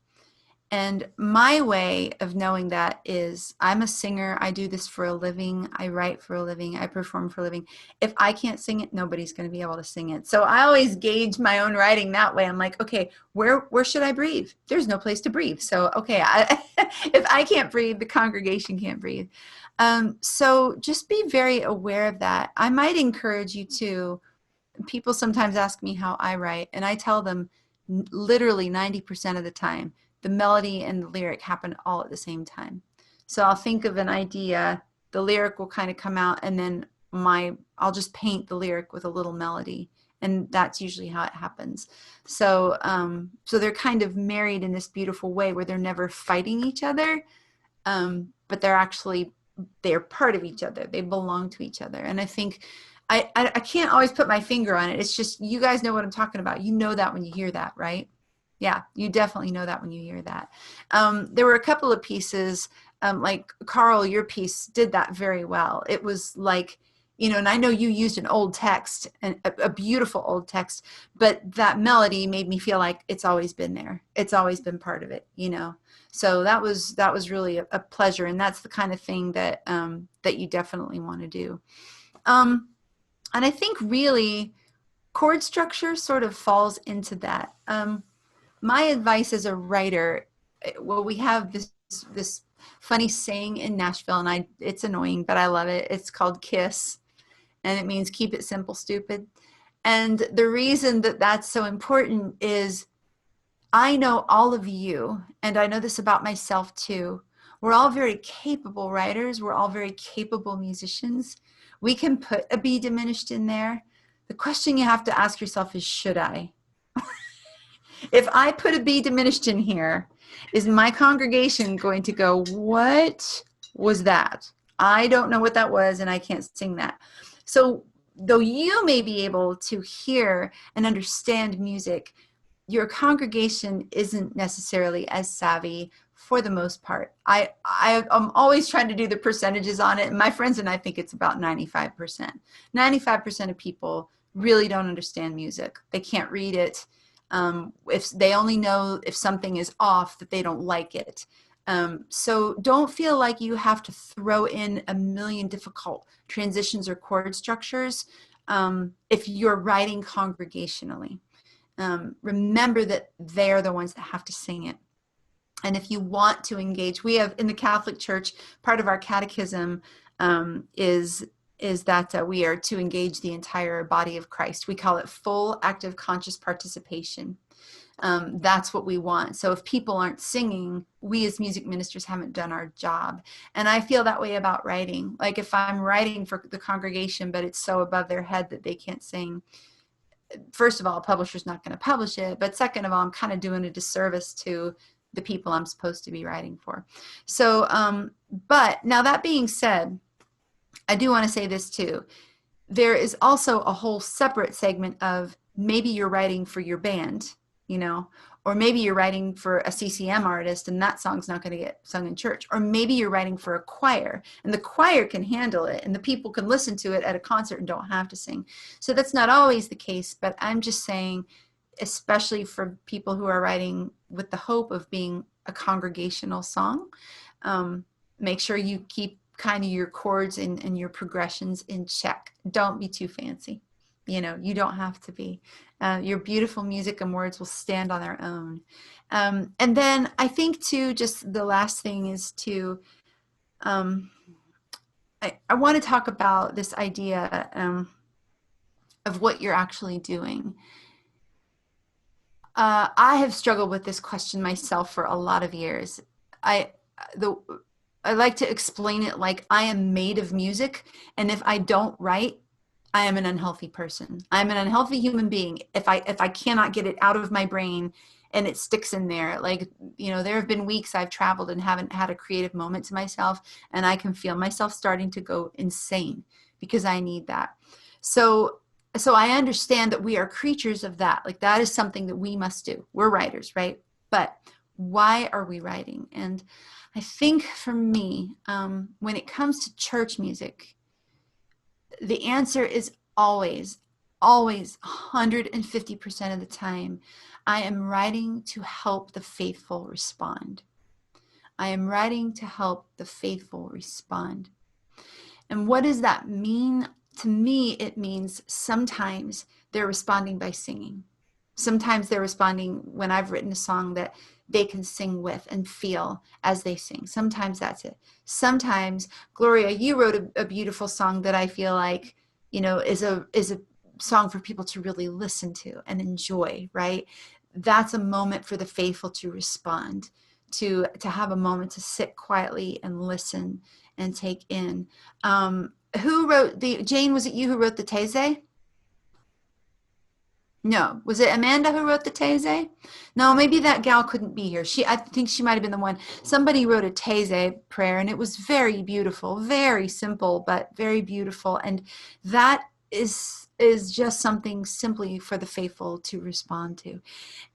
And my way of knowing that is, I'm a singer. I do this for a living. I write for a living. I perform for a living. If I can't sing it, nobody's going to be able to sing it. So I always gauge my own writing that way. I'm like, okay, where should I breathe? There's no place to breathe. So, okay, if I can't breathe, the congregation can't breathe. So just be very aware of that. I might encourage you to, people sometimes ask me how I write, and I tell them literally 90% of the time, the melody and the lyric happen all at the same time. So I'll think of an idea, the lyric will kind of come out, and then I'll just paint the lyric with a little melody. And that's usually how it happens. So they're kind of married in this beautiful way where they're never fighting each other, but they're part of each other. They belong to each other. And I think I can't always put my finger on it. It's just, you guys know what I'm talking about. You know that when you hear that, right? Yeah, you definitely know that when you hear that. There were a couple of pieces, like Carl, your piece did that very well. It was like, you know, and I know you used an old text, and a beautiful old text, but that melody made me feel like it's always been there. It's always been part of it, you know. So that was really a pleasure, and that's the kind of thing that that you definitely want to do. And I think really chord structure sort of falls into that. My advice as a writer, well, we have this funny saying in Nashville, and it's annoying, but I love it. It's called KISS, and it means keep it simple, stupid. And the reason that that's so important is I know all of you, and I know this about myself too. We're all very capable writers. We're all very capable musicians. We can put a B diminished in there. The question you have to ask yourself is, should I? If I put a B diminished in here, is my congregation going to go, what was that? I don't know what that was, and I can't sing that. So though you may be able to hear and understand music, your congregation isn't necessarily as savvy for the most part. I'm always trying to do the percentages on it. And my friends and I think it's about 95%. 95% of people really don't understand music. They can't read it. If they only know if something is off, that they don't like it. So don't feel like you have to throw in a million difficult transitions or chord structures if you're writing congregationally. Remember that they're the ones that have to sing it. And if you want to engage, we have in the Catholic Church, part of our catechism is that we are to engage the entire body of Christ. We call it full active conscious participation. That's what we want. So if people aren't singing, we as music ministers haven't done our job. And I feel that way about writing. Like if I'm writing for the congregation, but it's so above their head that they can't sing, first of all, a publisher's not going to publish it. But second of all, I'm kind of doing a disservice to the people I'm supposed to be writing for. So, but now that being said, I do want to say this too. There is also a whole separate segment of maybe you're writing for your band, you know, or maybe you're writing for a CCM artist and that song's not going to get sung in church. Or maybe you're writing for a choir and the choir can handle it and the people can listen to it at a concert and don't have to sing. So that's not always the case, but I'm just saying, especially for people who are writing with the hope of being a congregational song, make sure you keep kind of your chords and your progressions in check. Don't be too fancy. You know, you don't have to be. Your beautiful music and words will stand on their own. And then I think too, just the last thing is to, I want to talk about this idea of what you're actually doing. I have struggled with this question myself for a lot of years. I like to explain it like I am made of music, and if I don't write, I am an unhealthy person. I'm an unhealthy human being if I cannot get it out of my brain and it sticks in there. Like, you know, there have been weeks I've traveled and haven't had a creative moment to myself, and I can feel myself starting to go insane because I need that. So I understand that we are creatures of that. Like that is something that we must do. We're writers, right? But why are we writing? And I think for me, when it comes to church music, the answer is always 150% of the time, I am writing to help the faithful respond. I am writing to help the faithful respond. And what does that mean? To me, it means sometimes they're responding by singing. Sometimes they're responding when I've written a song that they can sing with and feel as they sing. Sometimes that's it. Sometimes, Gloria, you wrote a beautiful song that I feel like, you know, is a song for people to really listen to and enjoy, right? That's a moment for the faithful to respond, to have a moment to sit quietly and listen and take in. Who wrote Jane, was it you who wrote the Taizé? No. Was it Amanda who wrote the Taizé? No, maybe that gal couldn't be here. I think she might have been the one. Somebody wrote a Taizé prayer, and it was very beautiful, very simple, but very beautiful. And that is just something simply for the faithful to respond to.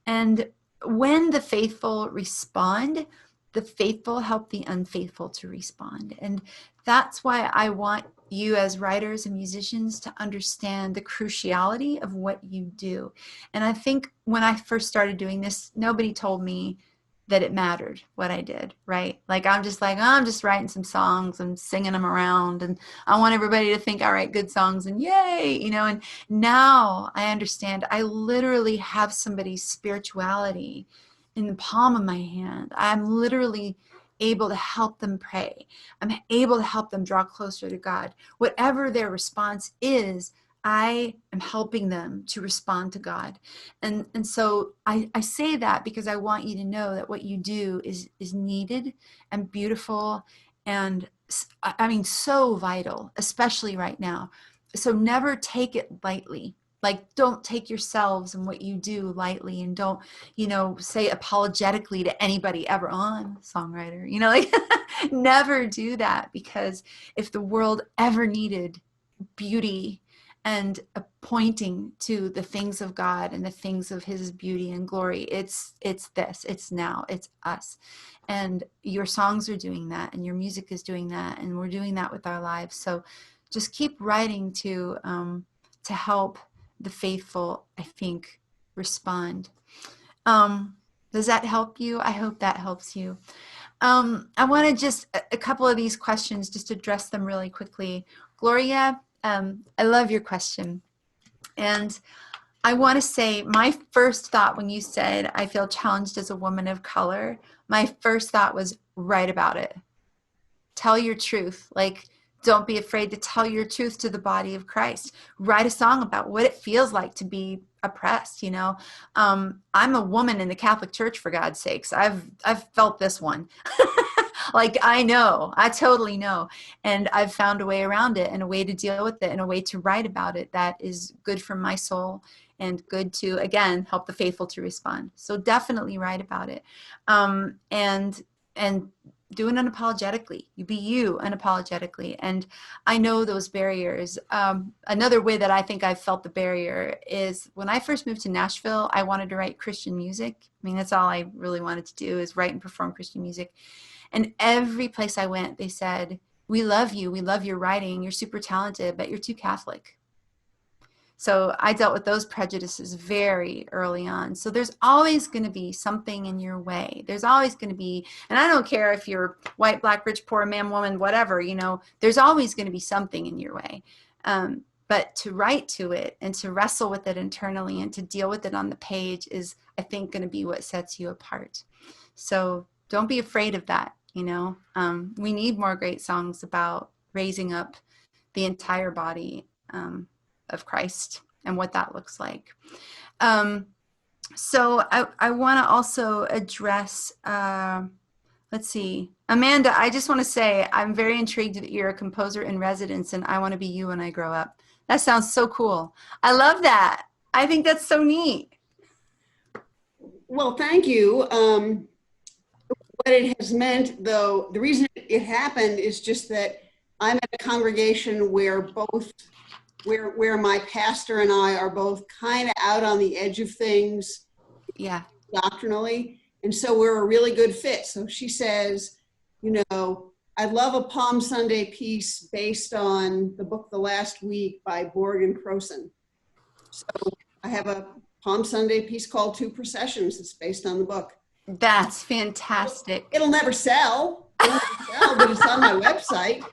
And when the faithful respond, the faithful help the unfaithful to respond. And that's why I want you as writers and musicians to understand the cruciality of what you do. And I think when I first started doing this, nobody told me that it mattered what I did, right? Like I'm just like, oh, I'm just writing some songs and singing them around, and I want everybody to think I write good songs and yay, you know. And now I understand I literally have somebody's spirituality in the palm of my hand. I'm literally able to help them pray. I'm able to help them draw closer to God. Whatever their response is, I am helping them to respond to God. And so I say that because I want you to know that what you do is needed and beautiful and I mean so vital, especially right now. So never take it lightly. Like don't take yourselves and what you do lightly, and don't, you know, say apologetically to anybody ever, oh, I'm a songwriter, you know, like never do that, because if the world ever needed beauty and pointing to the things of God and the things of his beauty and glory, it's this, it's now, it's us. And your songs are doing that, and your music is doing that, and we're doing that with our lives. So just keep writing to help the faithful, I think, respond. Does that help you? I hope that helps you. I want to just a couple of these questions, just address them really quickly. Gloria, I love your question. And I want to say my first thought when you said, I feel challenged as a woman of color, my first thought was, write about it. Tell your truth. Like, don't be afraid to tell your truth to the body of Christ. Write a song about what it feels like to be oppressed. You know, I'm a woman in the Catholic Church, for God's sakes. I've felt this one. Like, I totally know. And I've found a way around it and a way to deal with it and a way to write about it that is good for my soul and good to, again, help the faithful to respond. So definitely write about it. And do it unapologetically. You be you unapologetically. And I know those barriers. Another way that I think I've felt the barrier is when I first moved to Nashville, I wanted to write Christian music. I mean, that's all I really wanted to do, is write and perform Christian music. And every place I went, they said, we love you. We love your writing. You're super talented, but you're too Catholic. So I dealt with those prejudices very early on. So there's always going to be something in your way. There's always going to be, and I don't care if you're white, black, rich, poor, man, woman, whatever, you know, there's always going to be something in your way. But to write to it and to wrestle with it internally and to deal with it on the page is, I think, going to be what sets you apart. So don't be afraid of that. You know, we need more great songs about raising up the entire body of Christ and what that looks like. So I want to also address, let's see, Amanda, I just want to say, I'm very intrigued that you're a composer in residence and I want to be you when I grow up. That sounds so cool. I love that. I think that's so neat. Well, thank you. What it has meant, though, the reason it happened is just that I'm at a congregation where where my pastor and I are both kind of out on the edge of things, yeah, doctrinally, and so we're a really good fit. So she says, you know, I love a Palm Sunday piece based on the book The Last Week by Borg and Croson. So I have a Palm Sunday piece called Two Processions. It's based on the book. That's fantastic. It'll never sell. It'll never sell, but it's on my website.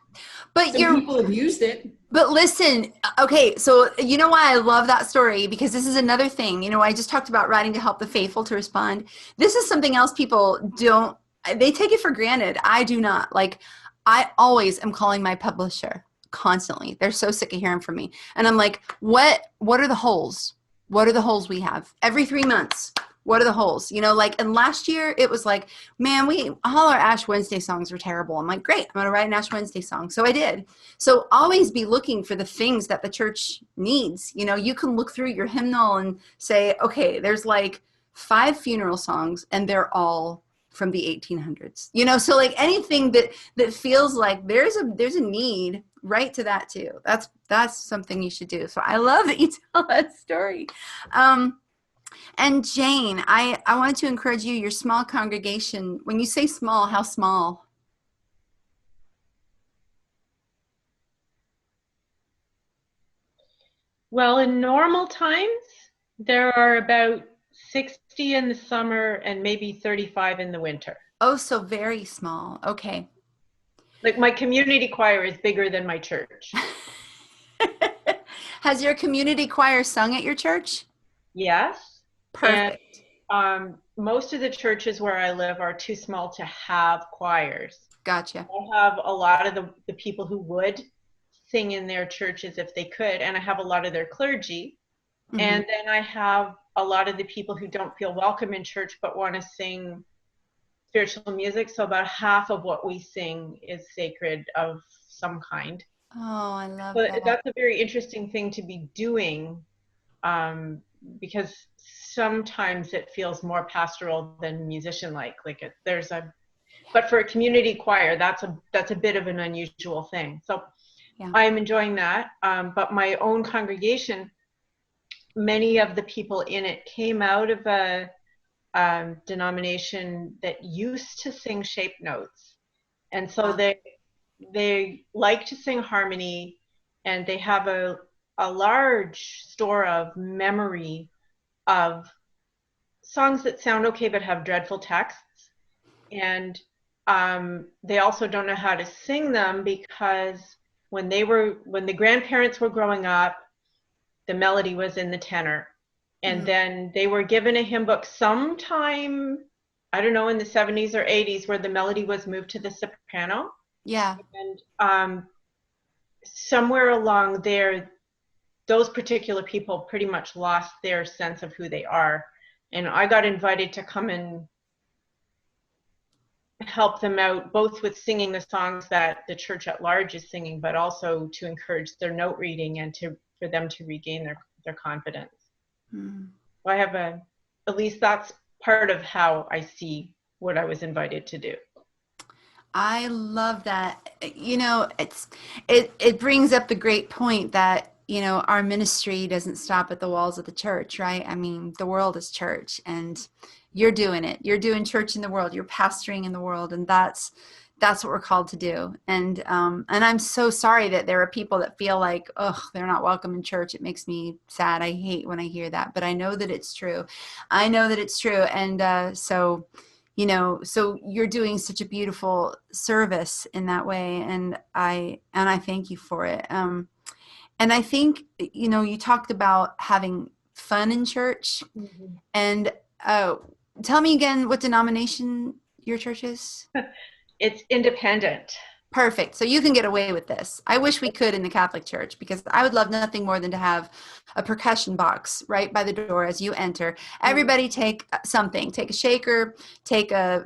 But Some people have used it. But listen, okay, so you know why I love that story? Because this is another thing. You know, I just talked about writing to help the faithful to respond. This is something else people don't, they take it for granted. I do not. Like, I always am calling my publisher constantly. They're so sick of hearing from me. And I'm like, what are the holes? What are the holes we have? Every 3 months. What are the holes? You know, like, and last year it was like, man, all our Ash Wednesday songs were terrible. I'm like, great, I'm going to write an Ash Wednesday song. So I did. So always be looking for the things that the church needs. You know, you can look through your hymnal and say, okay, there's like 5 funeral songs and they're all from the 1800s. You know, so like anything that feels like there's a need, right to that too. That's something you should do. So I love that you tell that story. And Jane, I wanted to encourage you, your small congregation, when you say small, how small? Well, in normal times, there are about 60 in the summer and maybe 35 in the winter. Oh, so very small. Okay. Like my community choir is bigger than my church. Has your community choir sung at your church? Yes. Perfect. And most of the churches where I live are too small to have choirs. Gotcha. I have a lot of the people who would sing in their churches if they could, and I have a lot of their clergy. Mhm. And then I have a lot of the people who don't feel welcome in church but want to sing spiritual music. So about half of what we sing is sacred of some kind. Oh, I love But that. that's a very interesting thing to be doing, because sometimes it feels more pastoral than musician-like. But for a community choir, that's a bit of an unusual thing. So Yeah. I'm enjoying that. But my own congregation, many of the people in it came out of a denomination that used to sing shape notes, and so they like to sing harmony, and they have a large store of memory of songs that sound okay but have dreadful texts, and they also don't know how to sing them because when the grandparents were growing up, the melody was in the tenor. And then they were given a hymn book sometime, I don't know, in the 70s or 80s, where the melody was moved to the soprano. Yeah. And somewhere along there, those particular people pretty much lost their sense of who they are. And I got invited to come and help them out, both with singing the songs that the church at large is singing, but also to encourage their note reading and for them to regain their confidence. I have at least that's part of how I see what I was invited to do. I love that. You know, it brings up the great point that, you know, our ministry doesn't stop at the walls of the church, right? I mean, the world is church, and you're doing it. You're doing church in the world. You're pastoring in the world, and that's what we're called to do. And I'm so sorry that there are people that feel like, oh, they're not welcome in church. It makes me sad. I hate when I hear that, but I know that it's true. I know that it's true, and so. You know, so you're doing such a beautiful service in that way, and I thank you for it. And I think, you know, you talked about having fun in church, and tell me again what denomination your church is. It's independent. Perfect. So you can get away with this. I wish we could in the Catholic Church, because I would love nothing more than to have a percussion box right by the door as you enter. Everybody take something. Take a shaker, take a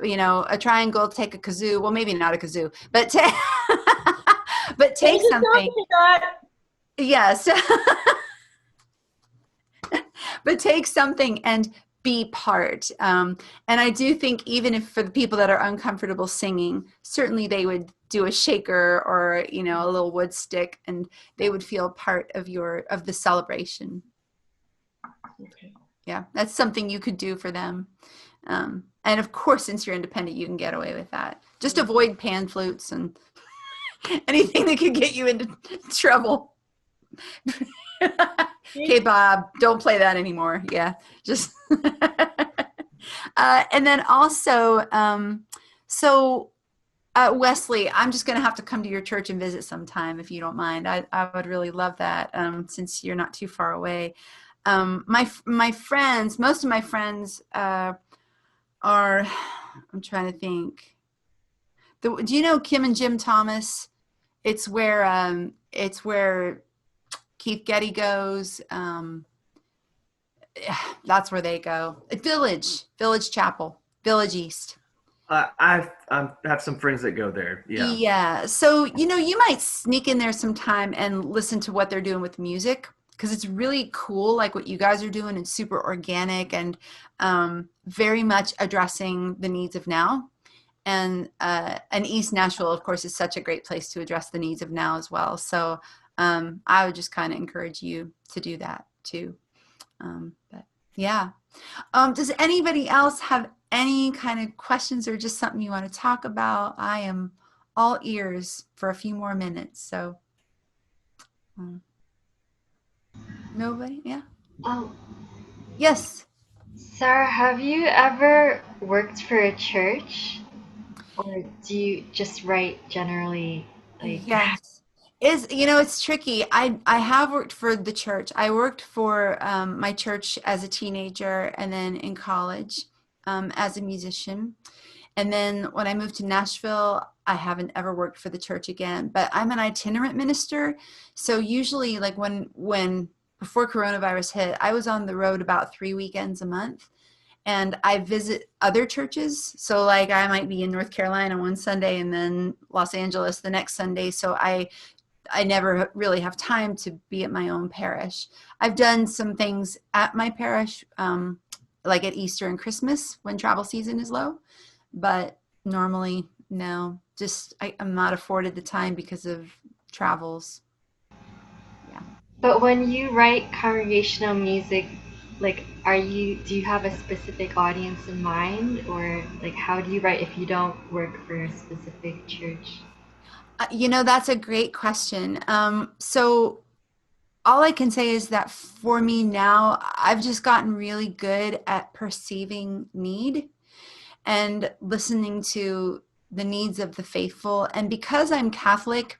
triangle, take a kazoo. Well, maybe not a kazoo, but but take something. Yes. But take something and be part. And I do think even if for the people that are uncomfortable singing, certainly they would do a shaker or, you know, a little wood stick, and they would feel part of the celebration. Okay. Yeah, that's something you could do for them. And of course, since you're independent, you can get away with that. Just avoid pan flutes and anything that could get you into trouble. Okay, Bob, don't play that anymore. Yeah, just. And then also, Wesley, I'm just going to have to come to your church and visit sometime if you don't mind. I would really love that, since you're not too far away. My friends, most of my friends are. I'm trying to think. Do you know Kim and Jim Thomas? It's where Keith Getty goes. That's where they go. Village Chapel, Village East. I have some friends that go there. Yeah. Yeah. So, you know, you might sneak in there sometime and listen to what they're doing with music, because it's really cool, like what you guys are doing, and super organic, and very much addressing the needs of now. And East Nashville, of course, is such a great place to address the needs of now as well. So I would just kind of encourage you to do that too. But yeah. Does anybody else have any kind of questions or just something you want to talk about? I am all ears for a few more minutes. So nobody? Yeah. Um, Yes. Sarah, have you ever worked for a church? Or do you just write generally? Like, Yes. It's tricky. I have worked for the church. I worked for my church as a teenager and then in college as a musician. And then when I moved to Nashville, I haven't ever worked for the church again. But I'm an itinerant minister. So usually like when before coronavirus hit, I was on the road about 3 weekends a month. And I visit other churches. So like I might be in North Carolina one Sunday and then Los Angeles the next Sunday. So I never really have time to be at my own parish. I've done some things at my parish, like at Easter and Christmas when travel season is low, but normally no. Just I'm not afforded the time because of travels. Yeah. but when you write congregational music, like, do you have a specific audience in mind, or like, how do you write if you don't work for a specific church? That's a great question. So all I can say is that for me now, I've just gotten really good at perceiving need and listening to the needs of the faithful. And because I'm Catholic,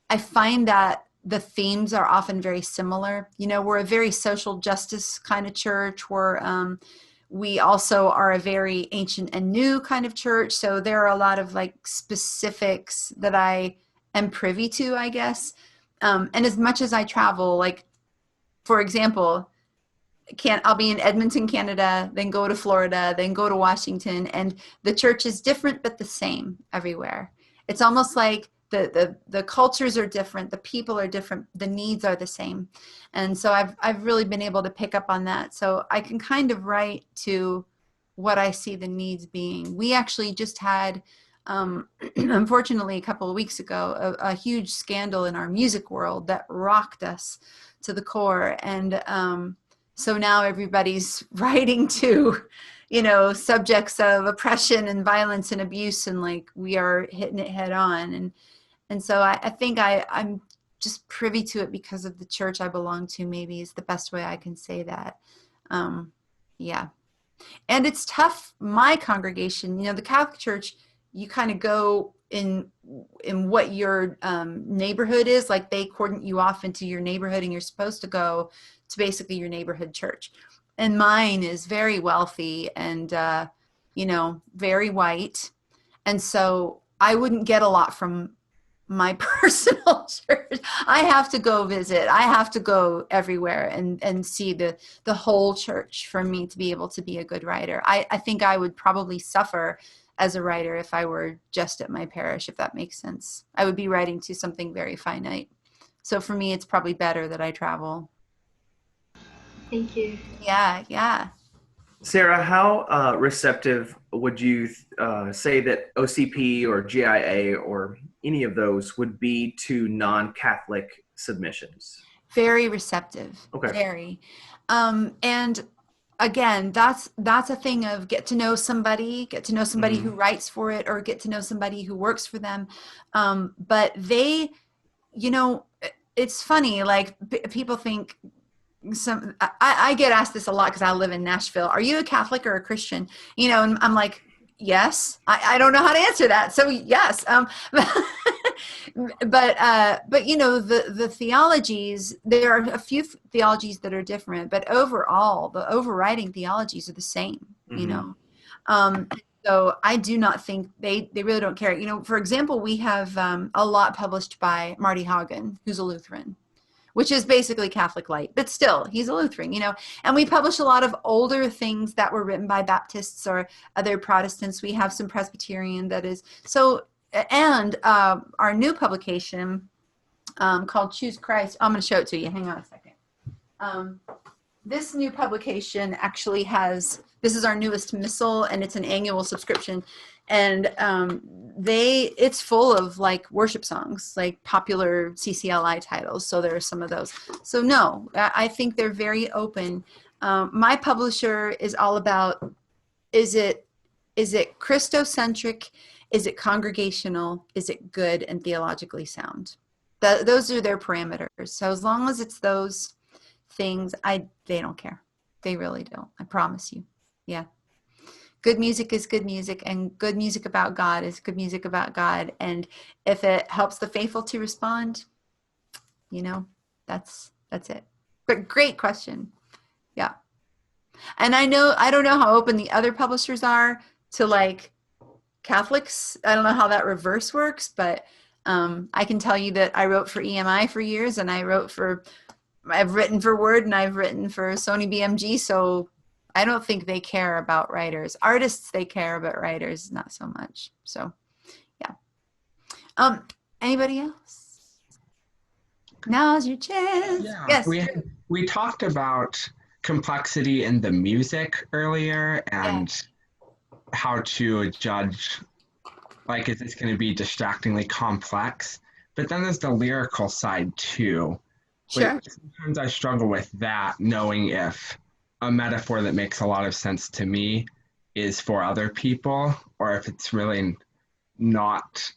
I find that the themes are often very similar. We're a very social justice kind of church. We also are a very ancient and new kind of church. So there are a lot of like specifics that I am privy to, I guess. And as much as I travel, like, for example, I'll be in Edmonton, Canada, then go to Florida, then go to Washington, and the church is different but the same everywhere. It's almost like the cultures are different, the people are different, the needs are the same. And so I've really been able to pick up on that. So I can kind of write to what I see the needs being. We actually just had unfortunately a couple of weeks ago a huge scandal in our music world that rocked us to the core. And so now everybody's writing to, subjects of oppression and violence and abuse, and like we are hitting it head on. And so I think I'm just privy to it because of the church I belong to, maybe is the best way I can say that. Yeah. And it's tough. My congregation, the Catholic Church, you kind of go in what your neighborhood is. Like they cordon you off into your neighborhood, and you're supposed to go to basically your neighborhood church. And mine is very wealthy and very white, and so I wouldn't get a lot from my personal church. I have to go visit. I have to go everywhere and see the whole church for me to be able to be a good writer. I think I would probably suffer as a writer if I were just at my parish, if that makes sense. I would be writing to something very finite. So for me, it's probably better that I travel. Thank you. Yeah, yeah. Sarah, how receptive would you say that OCP or GIA or any of those would be to non-Catholic submissions? Very receptive. Okay. Very. And again, that's a thing of get to know somebody who writes for it, or get to know somebody who works for them. But they, it's funny, like people think I get asked this a lot because I live in Nashville. Are you a Catholic or a Christian? And I'm like, yes. I don't know how to answer that. So yes. But the theologies, there are a few theologies that are different, but overall the overriding theologies are the same, so I do not think they really don't care. For example, we have a lot published by Marty Haugen, who's a Lutheran, which is basically Catholic light, but still he's a Lutheran, and we publish a lot of older things that were written by Baptists or other Protestants. We have some Presbyterian that is so. And our new publication called Choose Christ. I'm going to show it to you. Hang on a second. This new publication actually this is our newest missal, and it's an annual subscription. And it's full of like worship songs, like popular CCLI titles. So there are some of those. So no, I think they're very open. My publisher is all about, is it Christocentric? Is it congregational? Is it good and theologically sound? Those are their parameters. So as long as it's those things, they don't care. They really don't. I promise you. Yeah. Good music is good music, and good music about God is good music about God. And if it helps the faithful to respond, you know, that's it. But great question. Yeah. And I don't know how open the other publishers are to like Catholics. I don't know how that reverse works, but I can tell you that I wrote for EMI for years, and I've written for Word, and I've written for Sony BMG. So I don't think they care about writers. Artists, they care, but writers, not so much. So yeah. Anybody else? Now's your chance. Yeah, Yes. we talked about complexity in the music earlier and how to judge, like, is this going to be distractingly complex? But then there's the lyrical side too. Sure. But sometimes I struggle with that, knowing if a metaphor that makes a lot of sense to me is for other people, or if it's really not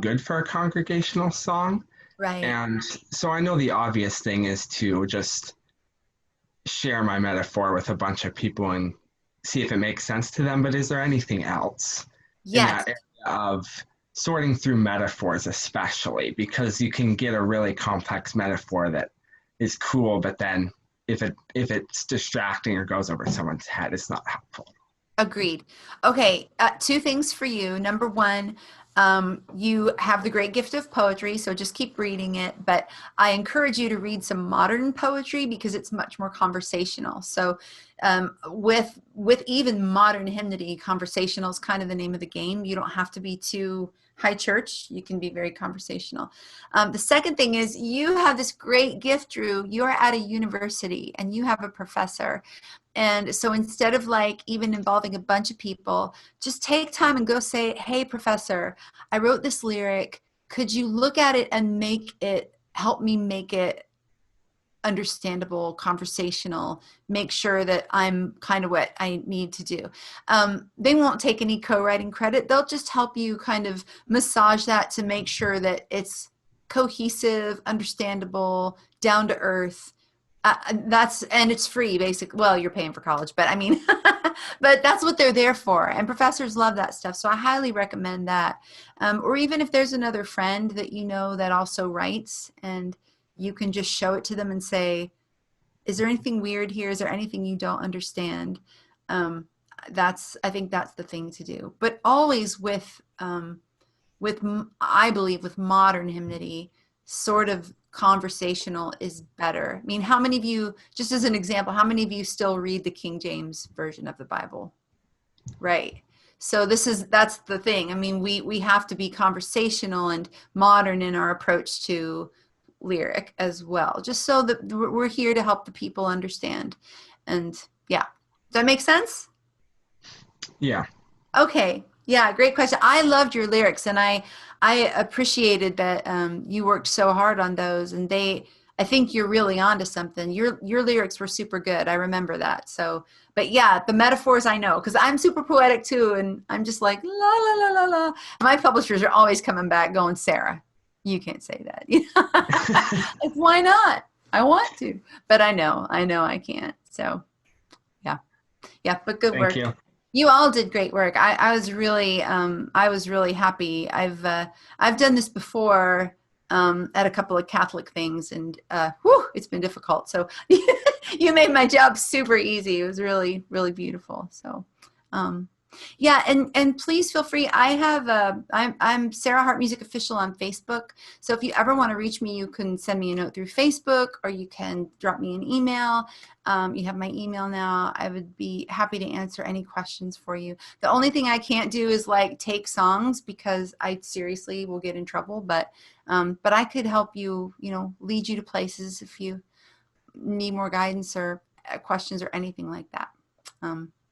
good for a congregational song. Right. And so I know the obvious thing is to just share my metaphor with a bunch of people and see if it makes sense to them. But is there anything else in Yes. that area of sorting through metaphors, especially because you can get a really complex metaphor that is cool, but then if it's distracting or goes over someone's head, it's not helpful. Agreed. Okay, two things for you. Number one, you have the great gift of poetry, so just keep reading it. But I encourage you to read some modern poetry because it's much more conversational. So with even modern hymnody, conversational is kind of the name of the game. You don't have to be too high church. You can be very conversational. The second thing is you have this great gift, Drew. You're at a university and you have a professor. And so instead of like even involving a bunch of people, just take time and go say, hey, professor, I wrote this lyric. Could you look at it and help me make it understandable, conversational, make sure that I'm kind of what I need to do. They won't take any co-writing credit. They'll just help you kind of massage that to make sure that it's cohesive, understandable, down to earth. And it's free, basically. Well, you're paying for college, but I mean, but that's what they're there for. And professors love that stuff. So I highly recommend that. Or even if there's another friend that you know that also writes, and you can just show it to them and say, is there anything weird here? Is there anything you don't understand? I think that's the thing to do. But always I believe with modern hymnody, sort of conversational is better. I mean, how many of you, just as an example, how many of you still read the King James version of the Bible? Right. So that's the thing. I mean, we have to be conversational and modern in our approach to lyric as well, just so that we're here to help the people understand. And yeah, does that make sense? Yeah. Okay. Yeah, great question. I loved your lyrics, and I appreciated that you worked so hard on those, and I think you're really onto something. Your lyrics were super good. I remember that. So, but yeah, the metaphors I know, because I'm super poetic too, and I'm just like la la la la la. My publishers are always coming back going, Sarah, you can't say that. Like, why not? I want to, but I know I can't. So yeah, but good work. Thank you. You all did great work. I was really happy. I've done this before at a couple of Catholic things, and it's been difficult. So you made my job super easy. It was really, really beautiful. So yeah, and please feel free. I'm Sarah Hart Music Official on Facebook. So if you ever want to reach me, you can send me a note through Facebook, or you can drop me an email. You have my email now. I would be happy to answer any questions for you. The only thing I can't do is like take songs, because I seriously will get in trouble. But I could help you, lead you to places if you need more guidance or questions or anything like that.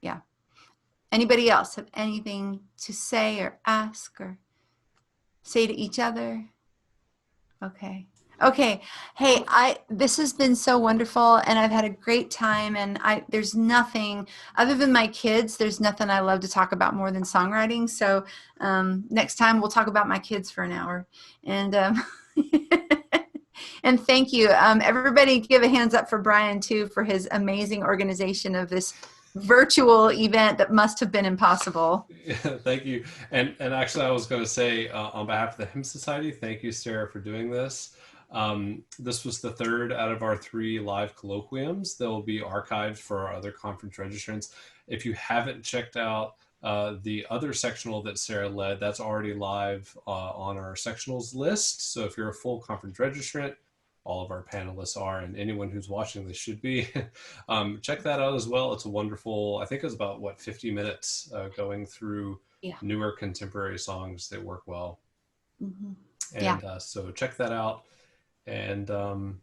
Yeah. Anybody else have anything to say or ask or say to each other? Okay. Hey, this has been so wonderful, and I've had a great time, and there's nothing other than my kids. There's nothing I love to talk about more than songwriting. So next time we'll talk about my kids for an hour, and And thank you. Everybody give a hands up for Brian too, for his amazing organization of this virtual event that must have been impossible. Yeah, thank you. And actually, I was going to say on behalf of the Hymn Society, thank you, Sarah, for doing this. This was the third out of our 3 live colloquiums. They'll be archived for our other conference registrants. If you haven't checked out the other sectional that Sarah led, that's already live on our sectionals list. So if you're a full conference registrant, all of our panelists are, and anyone who's watching this should be, check that out as well. It's a wonderful, I think it's about, 50 minutes going through newer contemporary songs that work well. Mm-hmm. And so check that out. And I'll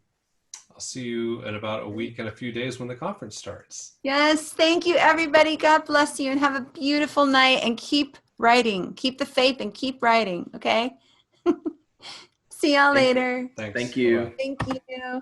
see you in about a week and a few days when the conference starts. Yes, thank you, everybody. God bless you, and have a beautiful night, and keep writing. Keep the faith and keep writing, okay? See y'all later. Thanks. Thank you. Bye-bye. Thank you.